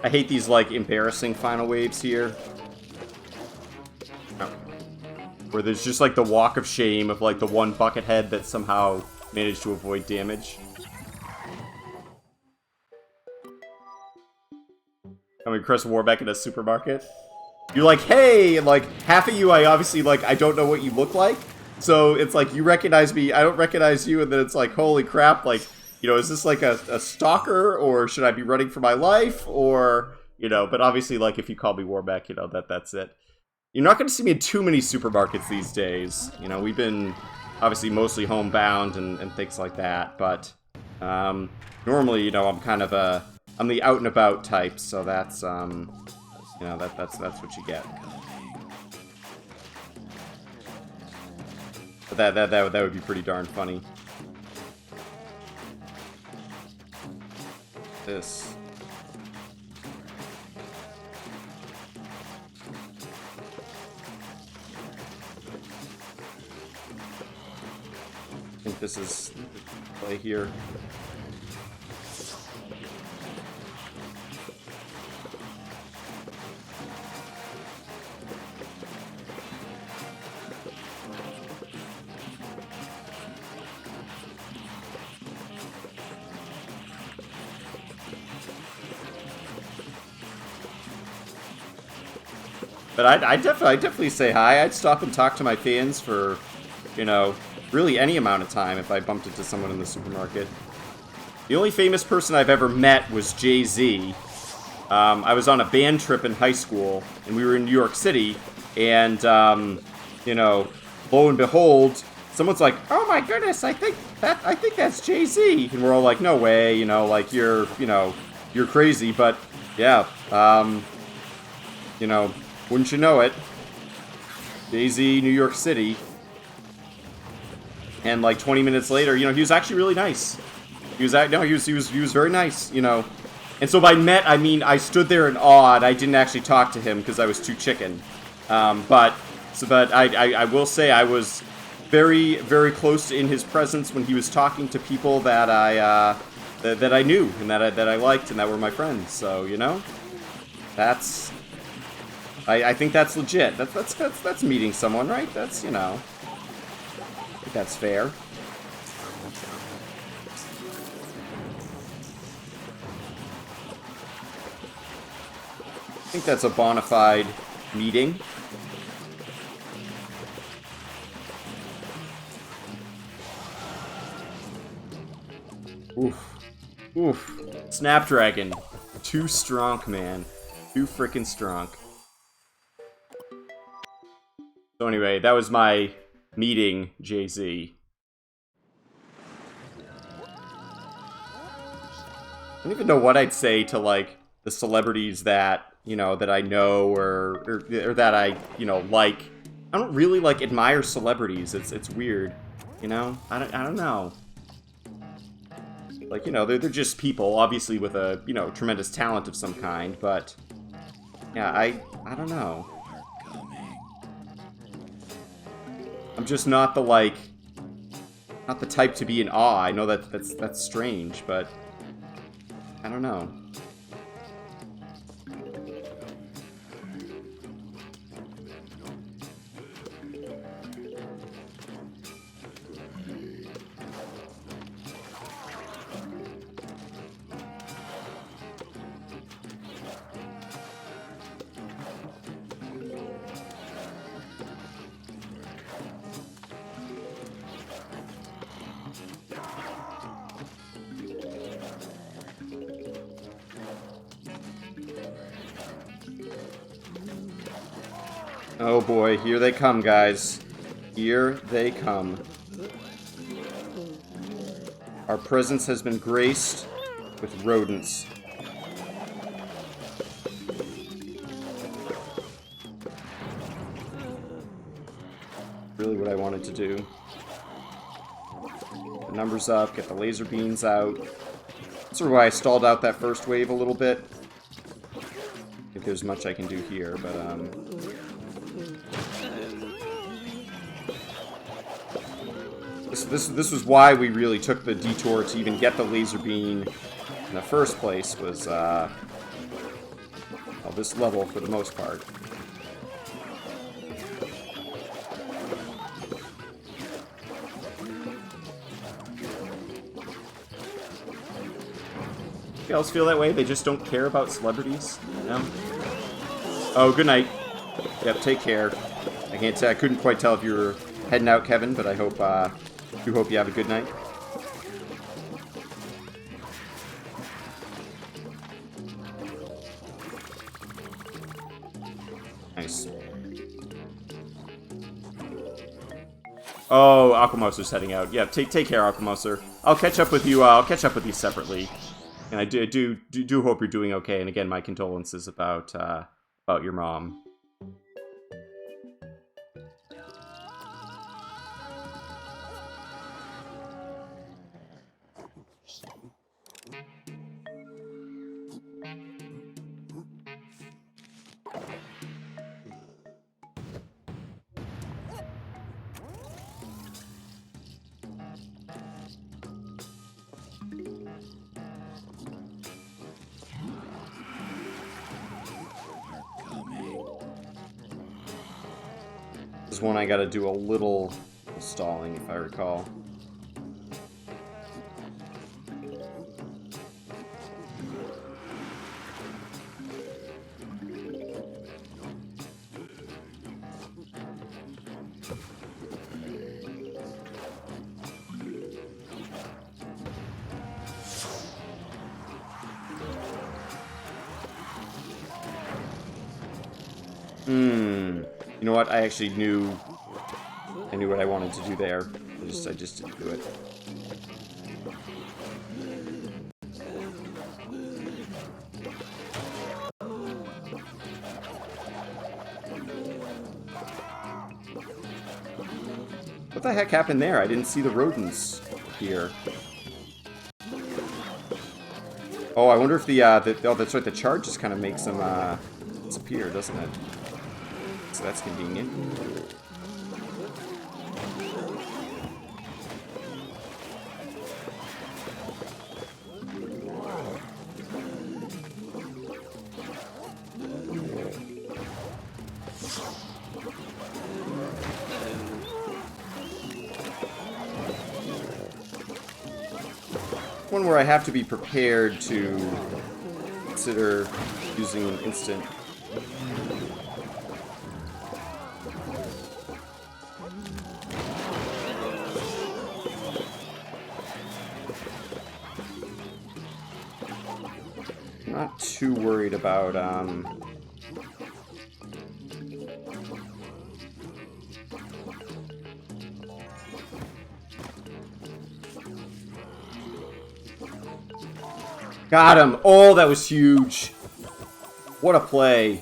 I hate these, like, embarrassing final waves here. Oh. Where there's just, like, the walk of shame of, like, the one bucket head that somehow managed to avoid damage. Coming across Warbeck in a supermarket. You're like, hey! And, like, half of you, I obviously, like, I don't know what you look like. So it's like, you recognize me, I don't recognize you, and then it's like, holy crap, like, you know, is this like a stalker, or should I be running for my life, or, you know, but obviously, like, if you call me Warbeck, you know, that's it. You're not going to see me in too many supermarkets these days. You know, we've been, obviously, mostly homebound and things like that, but, normally, you know, I'm kind of I'm the out-and-about type, so that's, you know, that's what you get. But that would be pretty darn funny. This. I think this is play here. But I'd definitely say hi. I'd stop and talk to my fans for, you know, really any amount of time if I bumped into someone in the supermarket. The only famous person I've ever met was Jay-Z. I was on a band trip in high school, and we were in New York City, and, you know, lo and behold, someone's like, oh my goodness, I think that's Jay-Z. And we're all like, no way, you know, like, you're crazy, but, yeah, you know, wouldn't you know it? Jay-Z, New York City. And like 20 minutes later, you know, he was actually really nice. He was very nice, you know. And so by met, I mean I stood there in awe, and I didn't actually talk to him because I was too chicken. But I will say I was very, very close in his presence when he was talking to people that I knew and that I liked and that were my friends. So, you know, that's. I think that's legit. That's meeting someone, right? That's, you know, I think that's fair. I think that's a bona fide meeting. Oof. Oof. Snapdragon. Too strong, man. Too frickin' strong. So anyway, that was my meeting Jay-Z. I don't even know what I'd say to, like, the celebrities that, you know, that I know or that I, you know, like. I don't really, like, admire celebrities. It's weird, you know? I don't know. Like, you know, they're just people, obviously with a, you know, tremendous talent of some kind, but yeah, I don't know. I'm just not the, like, not the type to be in awe. I know that's strange, but I don't know. Oh boy, here they come, guys. Here they come. Our presence has been graced with rodents. Really what I wanted to do. Get the numbers up, get the laser beams out. That's sort of why I stalled out that first wave a little bit. I think there's much I can do here, but This was why we really took the detour to even get the laser beam in the first place, was, well, this level for the most part. You else feel that way? They just don't care about celebrities? No? Oh, good night. Yep, take care. I couldn't quite tell if you were heading out, Kevin, but I hope, do hope you have a good night. Nice. Oh, Aquamoser's heading out. Yeah, take care, Aquamoser. I'll catch up with you. I'll catch up with you separately. And I do hope you're doing okay. And again, my condolences about your mom. This is one I gotta do a little stalling, if I recall. You know what? I actually knew what I wanted to do there. I just didn't do it. What the heck happened there? I didn't see the rodents here. Oh, I wonder if oh, that's right, the charge just kind of makes them disappear, doesn't it? So that's convenient. One where I have to be prepared to consider using an instant. Not too worried about got him! Oh, that was huge! What a play.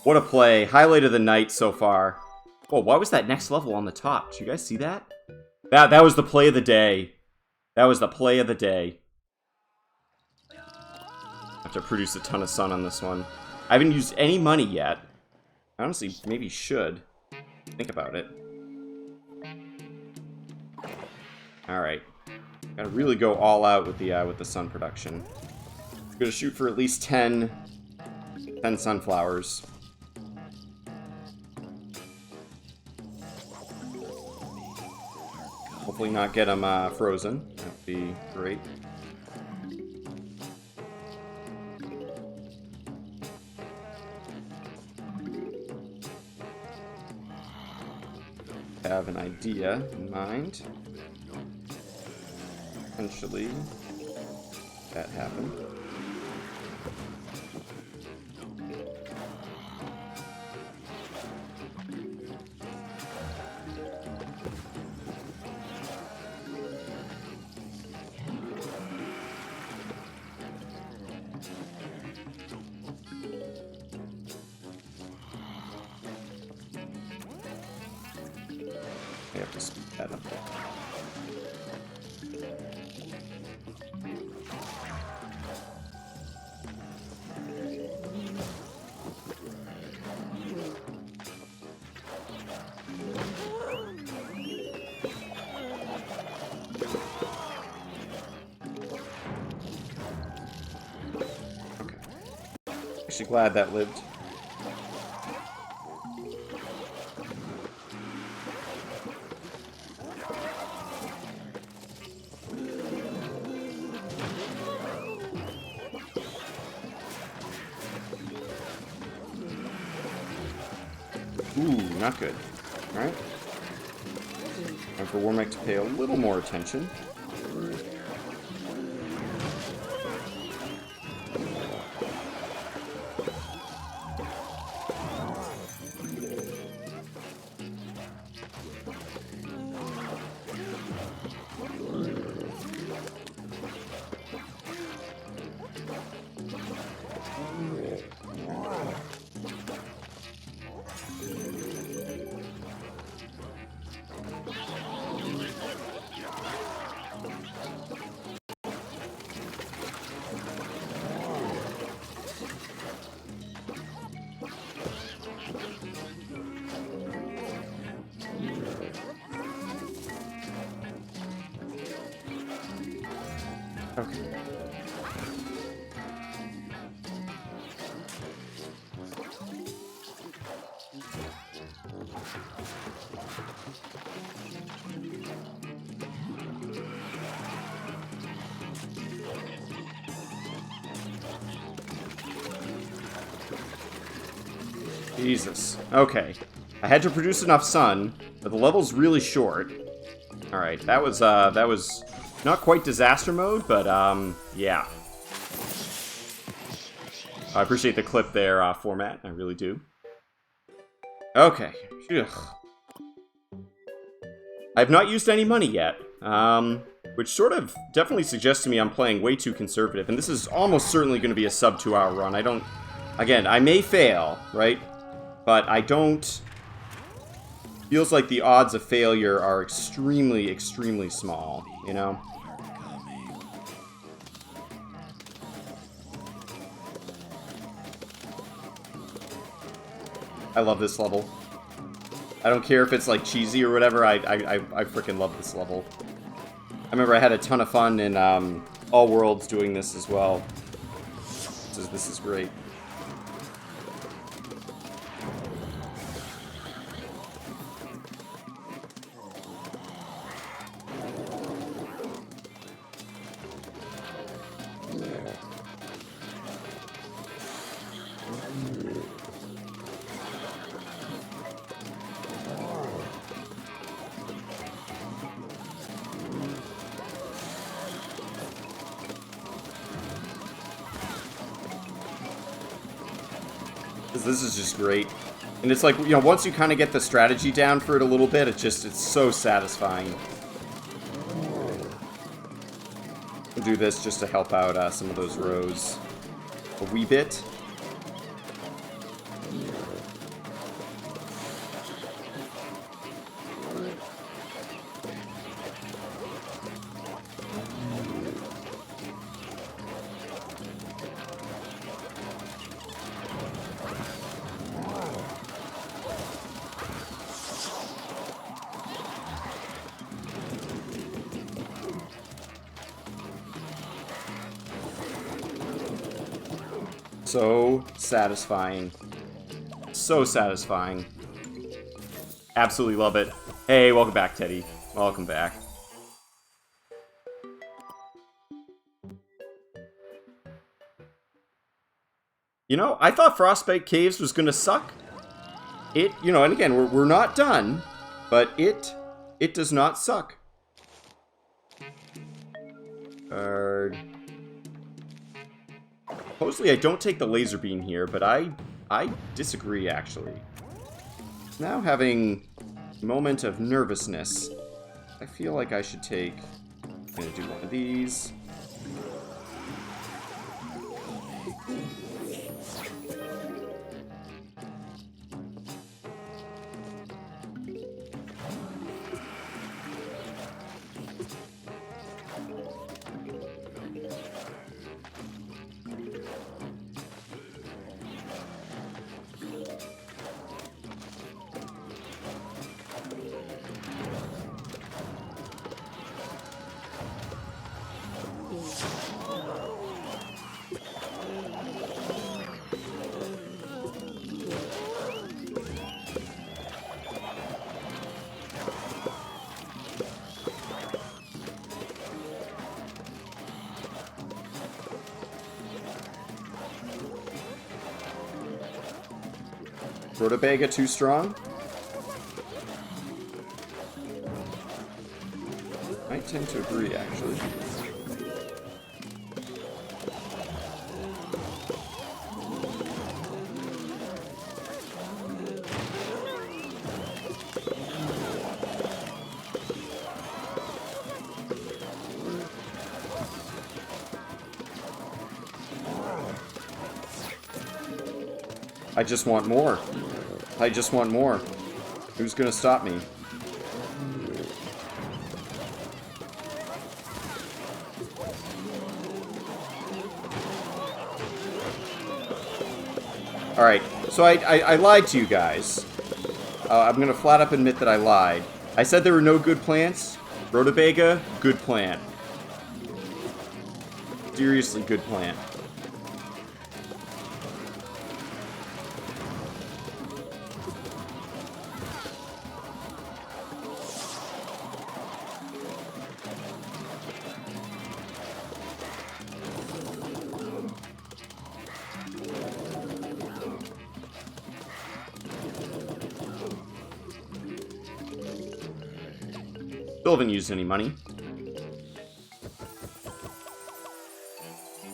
What a play. Highlight of the night so far. Oh, why was that next level on the top? Did you guys see that? That was the play of the day. That was the play of the day. I have to produce a ton of sun on this one. I haven't used any money yet. I honestly maybe should. Think about it. Alright. Gotta really go all out with the sun production. I'm gonna shoot for at least 10 sunflowers. Hopefully not get them frozen. That'd be great. Have an idea in mind. Potentially, that happened. have to speed that up. Actually glad that lived. Ooh, not good. Alright. Time for Warmech to pay a little more attention. Okay. Jesus. Okay. I had to produce enough sun, but the level's really short. Alright, that was not quite disaster mode, but, yeah. I appreciate the clip there, format. I really do. Okay. Ugh. I've not used any money yet, which sort of definitely suggests to me I'm playing way too conservative, and this is almost certainly going to be a sub 2 hour run. I don't... Again, I may fail, right? But I don't... Feels like the odds of failure are extremely, extremely small, you know? I love this level. I don't care if it's like cheesy or whatever, I freaking love this level. I remember I had a ton of fun in All Worlds doing this as well. This is great. This is just great. And it's like, you know, once you kind of get the strategy down for it a little bit, it's so satisfying. I'll do this just to help out some of those rows a wee bit. So satisfying. So satisfying. Absolutely love it. Hey, welcome back, Teddy. Welcome back. You know, I thought Frostbite Caves was gonna suck. It, you know, and again, we're not done, but it does not suck. Supposedly I don't take the laser beam here, but I disagree, actually. Now having a moment of nervousness, I feel like I should take... I'm gonna do one of these. Rutabaga too strong? I tend to agree, actually. I just want more. I just want more. Who's gonna stop me? Alright, so I lied to you guys. I'm gonna flat up admit that I lied. I said there were no good plants. Rutabaga, good plant. Seriously good plant. Still haven't used any money.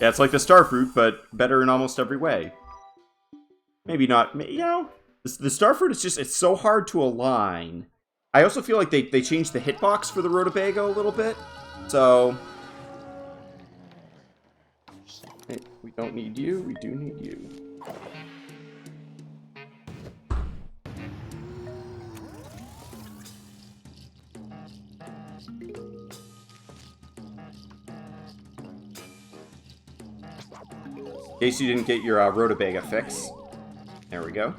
Yeah, it's like the starfruit, but better in almost every way. Maybe not, you know, the starfruit is just, it's so hard to align. I also feel like they changed the hitbox for the Rutabaga a little bit, so... Hey, we don't need you, we do need you. In case you didn't get your Rutabaga fix. There we go.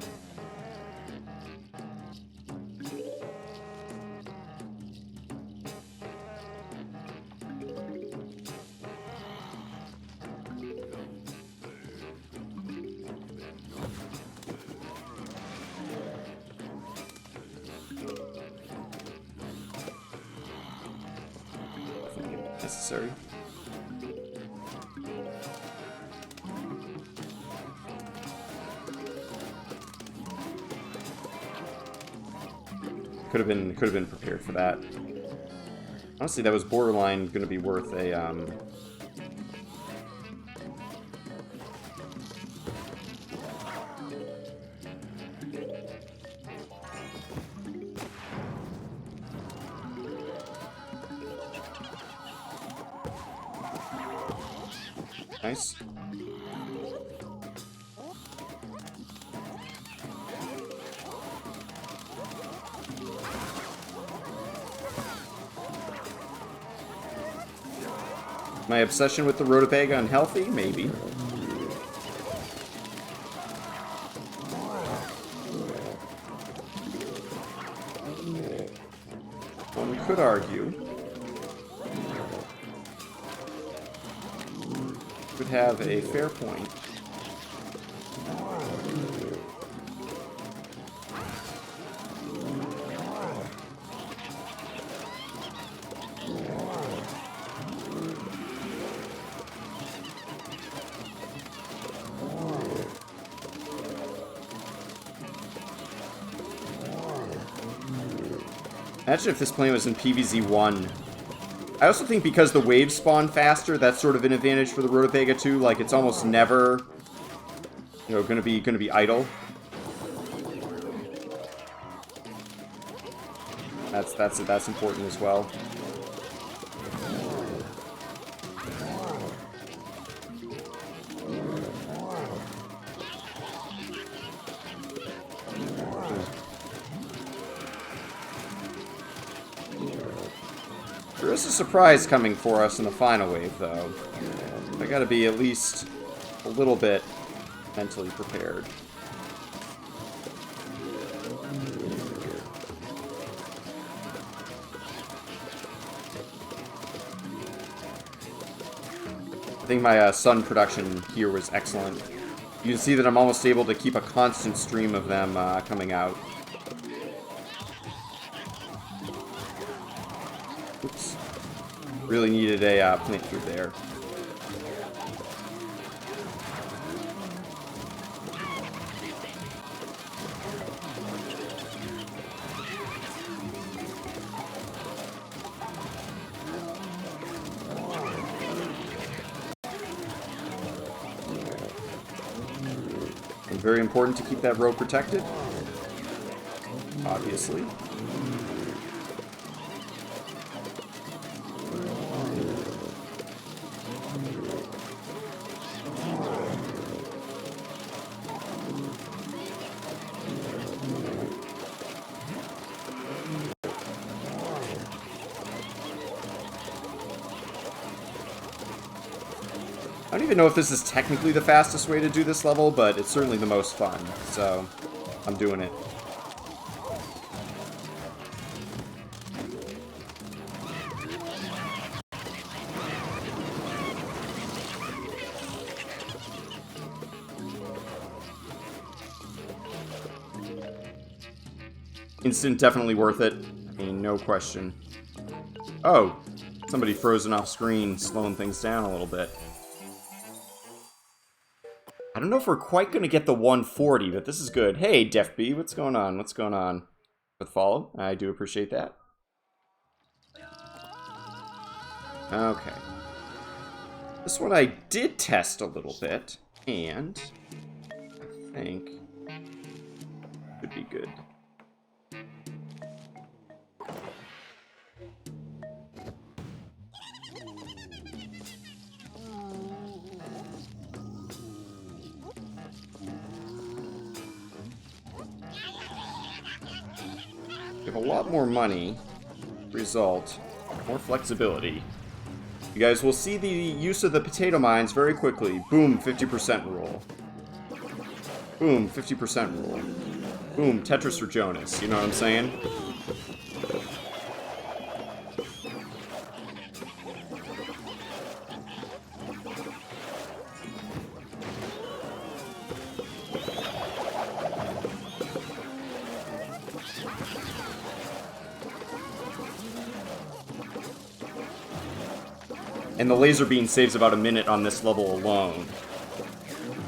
Necessary. Could have been prepared for that. Honestly, that was borderline going to be worth a Nice. My obsession with the Rutabaga unhealthy? Maybe. One could argue. Could have a fair point. Imagine if this plane was in PvZ1. I also think because the waves spawn faster, that's sort of an advantage for the Rutabaga too. Like it's almost never, you know, gonna be idle. That's important as well. There is a surprise coming for us in the final wave, though. I gotta be at least a little bit mentally prepared. I think my sun production here was excellent. You can see that I'm almost able to keep a constant stream of them coming out. Oops. Really needed a plant through there. Very important to keep that row protected. Obviously. I don't even know if this is technically the fastest way to do this level, but it's certainly the most fun, so I'm doing it. Instant definitely worth it. I mean, no question. Oh, somebody frozen off screen, slowing things down a little bit. I don't know if we're quite going to get the 140, but this is good. Hey, Def B, what's going on? What's going on? With follow, I do appreciate that. Okay. This one I did test a little bit, and I think should be good. We have a lot more money. Result, more flexibility. You guys will see the use of the potato mines very quickly. Boom, 50% rule. Boom, 50% rule. Boom, Tetris or Jonas. You know what I'm saying? And the laser beam saves about a minute on this level alone.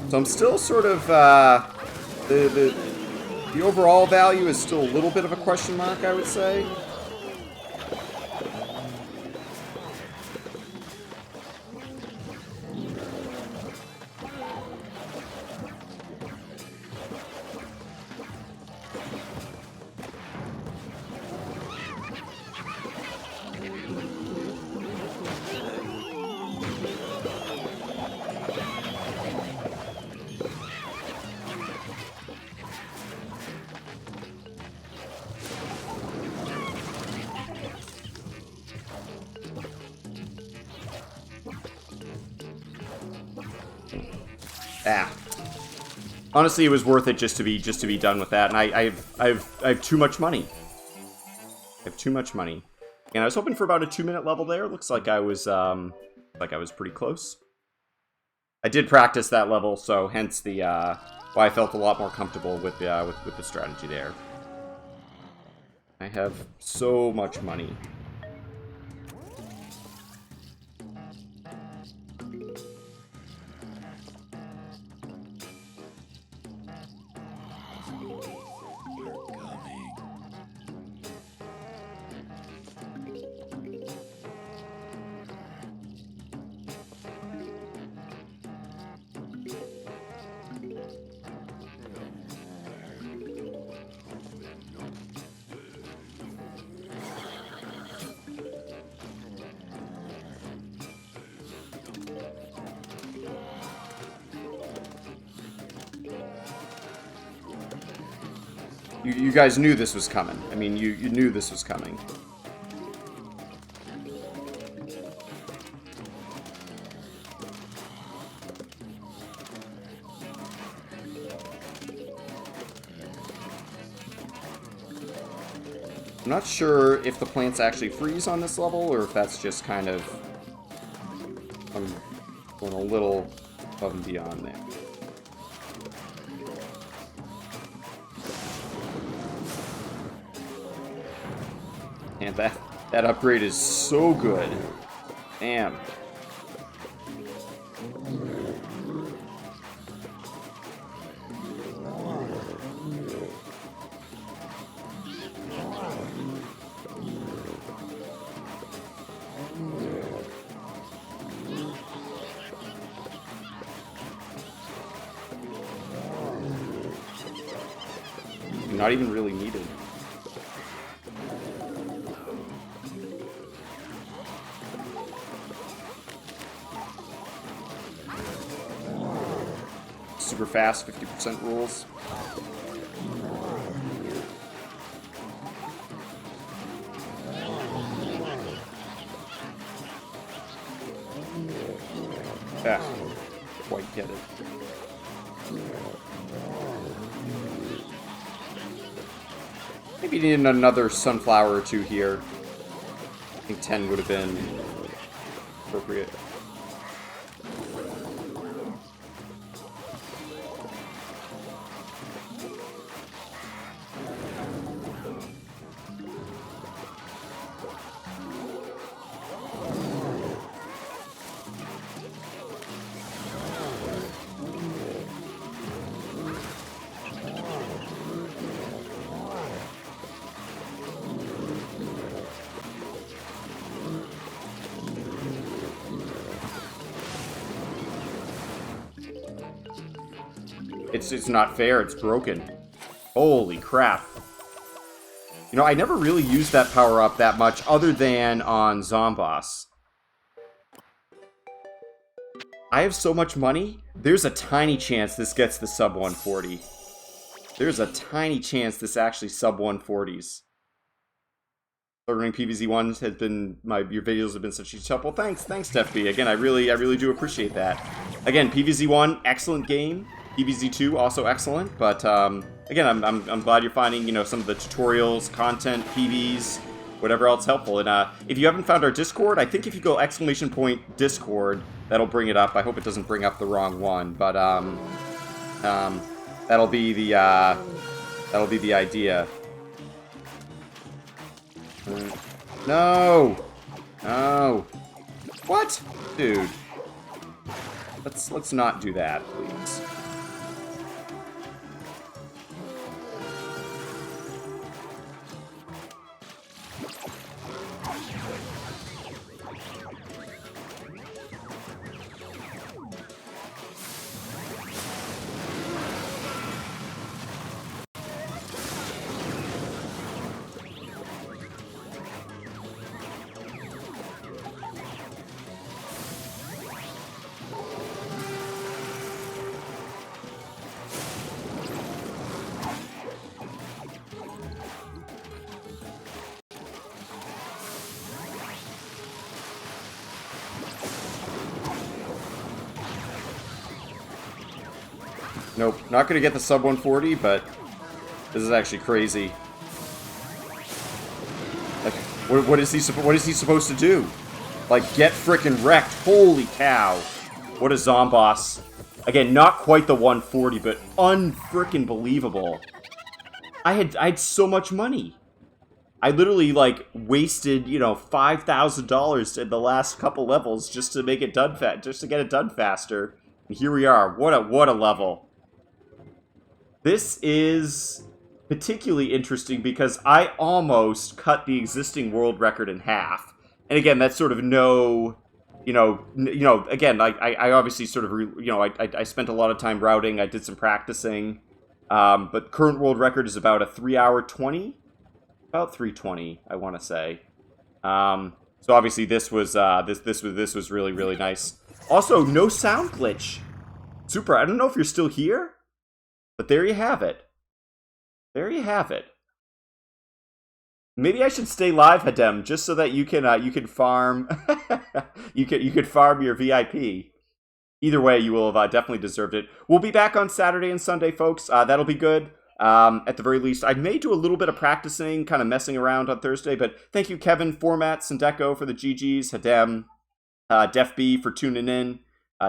So I'm still sort of, the overall value is still a little bit of a question mark, I would say. Ah. Honestly, it was worth it just to be done with that, and I have too much money. I have too much money. And I was hoping for about a 2-minute level there. Looks like I was pretty close. I did practice that level, so hence the why I felt a lot more comfortable with the strategy there. I have so much money. You guys knew this was coming. I mean, you knew this was coming. I'm not sure if the plants actually freeze on this level, or if that's just kind of... I'm going a little above and beyond there. And that upgrade is so good. Damn. not even really needed. Super fast, 50% rules. Yeah, quite get it. Maybe need another sunflower or two here. I think 10 would have been appropriate. It's not fair, it's broken. Holy crap. You know, I never really used that power-up that much other than on Zomboss. I have so much money, there's a tiny chance this gets the sub 140. There's a tiny chance this actually sub 140s. Running PvZ1 has been, your videos have been such a huge help. Well, thanks, Def B. Again, I really do appreciate that. Again, PvZ1, excellent game. PvZ2 also excellent, but again, I'm glad you're finding, you know, some of the tutorials, content, PVs, whatever else helpful. And if you haven't found our Discord, I think if you go !Discord, that'll bring it up. I hope it doesn't bring up the wrong one, but that'll be the idea. No, no, what, dude? Let's not do that, please. Nope, not gonna get the sub 140, but this is actually crazy. Like, what is he supposed to do? Like, get frickin' wrecked? Holy cow! What a Zomboss! Again, not quite the 140, but unfrickin' believable. I had so much money. I literally like wasted, you know, $5,000 in the last couple levels just to make it done just to get it done faster. And here we are. What a level. This is particularly interesting because I almost cut the existing world record in half. And again, that's sort of again, I obviously sort of, I spent a lot of time routing. I did some practicing. But current world record is about a 3-hour 20. About 3:20, I want to say. So obviously this was this was really nice. Also, no sound glitch. Super. I don't know if you're still here. But there you have it. There you have it. Maybe I should stay live, Hadem, just so that you can farm you could farm your VIP. Either way, you will have definitely deserved it. We'll be back on Saturday and Sunday, folks. That'll be good. At the very least, I may do a little bit of practicing, kind of messing around on Thursday. But thank you, Kevin, Format, Sandeko for the GGs, Hadem, Def B for tuning in,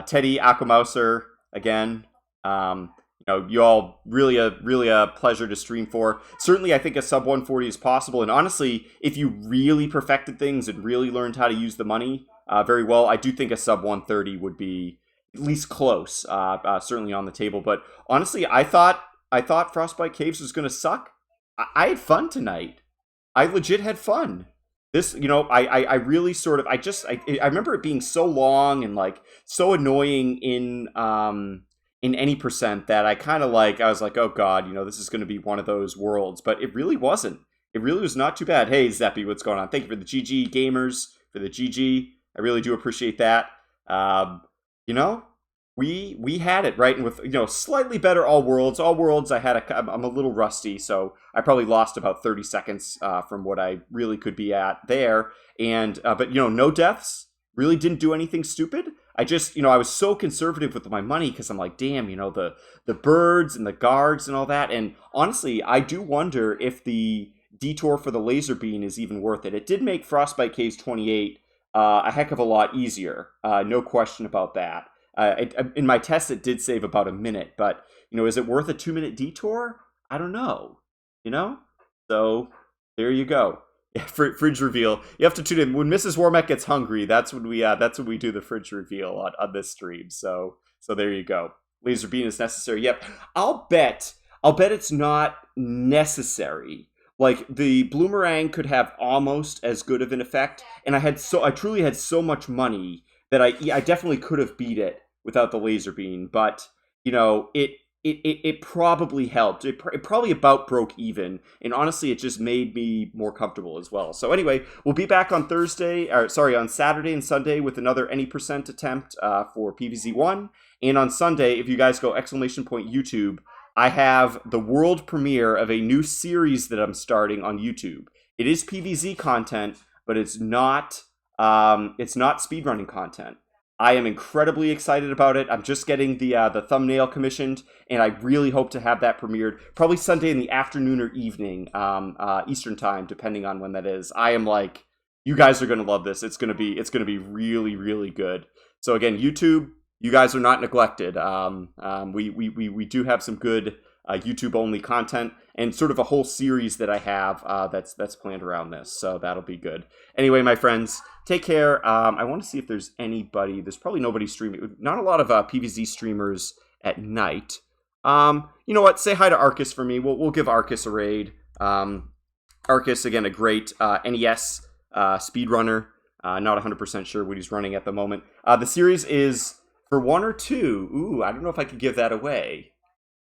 Teddy, Akamauser again. You all really a pleasure to stream for. Certainly, I think a sub 140 is possible. And honestly, if you really perfected things and really learned how to use the money very well, I do think a sub 130 would be at least close, certainly on the table. But honestly, I thought Frostbite Caves was going to suck. I had fun tonight. I legit had fun. This, I really sort of, I remember it being so long and like so annoying in in any percent that I kind of like. I was like, oh god, this is going to be one of those worlds, but it really wasn't. It really was not too bad. Hey, Zeppy, what's going on? Thank you for the GG gamers, for the GG. I really do appreciate that. We had it, right? And with, slightly better all worlds. All worlds, I'm a little rusty, so I probably lost about 30 seconds from what I really could be at there. And, but, no deaths. Really didn't do anything stupid. I just, I was so conservative with my money because I'm like, damn, the birds and the guards and all that. And honestly, I do wonder if the detour for the laser beam is even worth it. It did make Frostbite Caves 28 a heck of a lot easier. No question about that. In my test, it did save about a minute, but, is it worth a 2-minute detour? I don't know, So, there you go. Yeah, fridge reveal. You have to tune in. When Mrs. Warmack gets hungry, that's when we do the fridge reveal on this stream. So there you go. Laser beam is necessary. Yep. I'll bet it's not necessary. Like, the Bloomerang could have almost as good of an effect, and I truly had so much money that I definitely could have beat it without the laser beam, but it probably helped. It probably about broke even, and honestly, it just made me more comfortable as well. So anyway, we'll be back on on Saturday and Sunday with another any percent attempt for PvZ1, and on Sunday, if you guys go !YouTube, I have the world premiere of a new series that I'm starting on YouTube. It is PvZ content, but it's not speedrunning content. I am incredibly excited about it. I'm just getting the thumbnail commissioned, and I really hope to have that premiered probably Sunday in the afternoon or evening, Eastern time, depending on when that is. I am like, you guys are gonna love this. It's gonna be really, really good. So again, YouTube, you guys are not neglected. We do have some good YouTube only content, and sort of a whole series that I have that's planned around this, so that'll be good. Anyway, my friends, take care. I want to see if there's anybody. There's probably nobody streaming. Not a lot of PvZ streamers at night. You know what? Say hi to Arcus for me. We'll give Arcus a raid. Arcus, again, a great NES speedrunner. Not 100% sure what he's running at the moment. The series is for 1 or 2. Ooh, I don't know if I could give that away.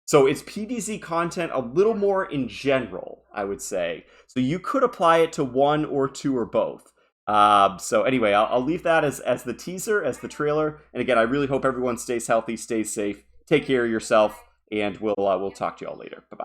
So it's PvZ content a little more in general, I would say. So you could apply it to 1 or 2 or both. So anyway, I'll leave that as the teaser, as the trailer. And again, I really hope everyone stays healthy, stays safe. Take care of yourself, and we'll talk to you all later. Bye-bye.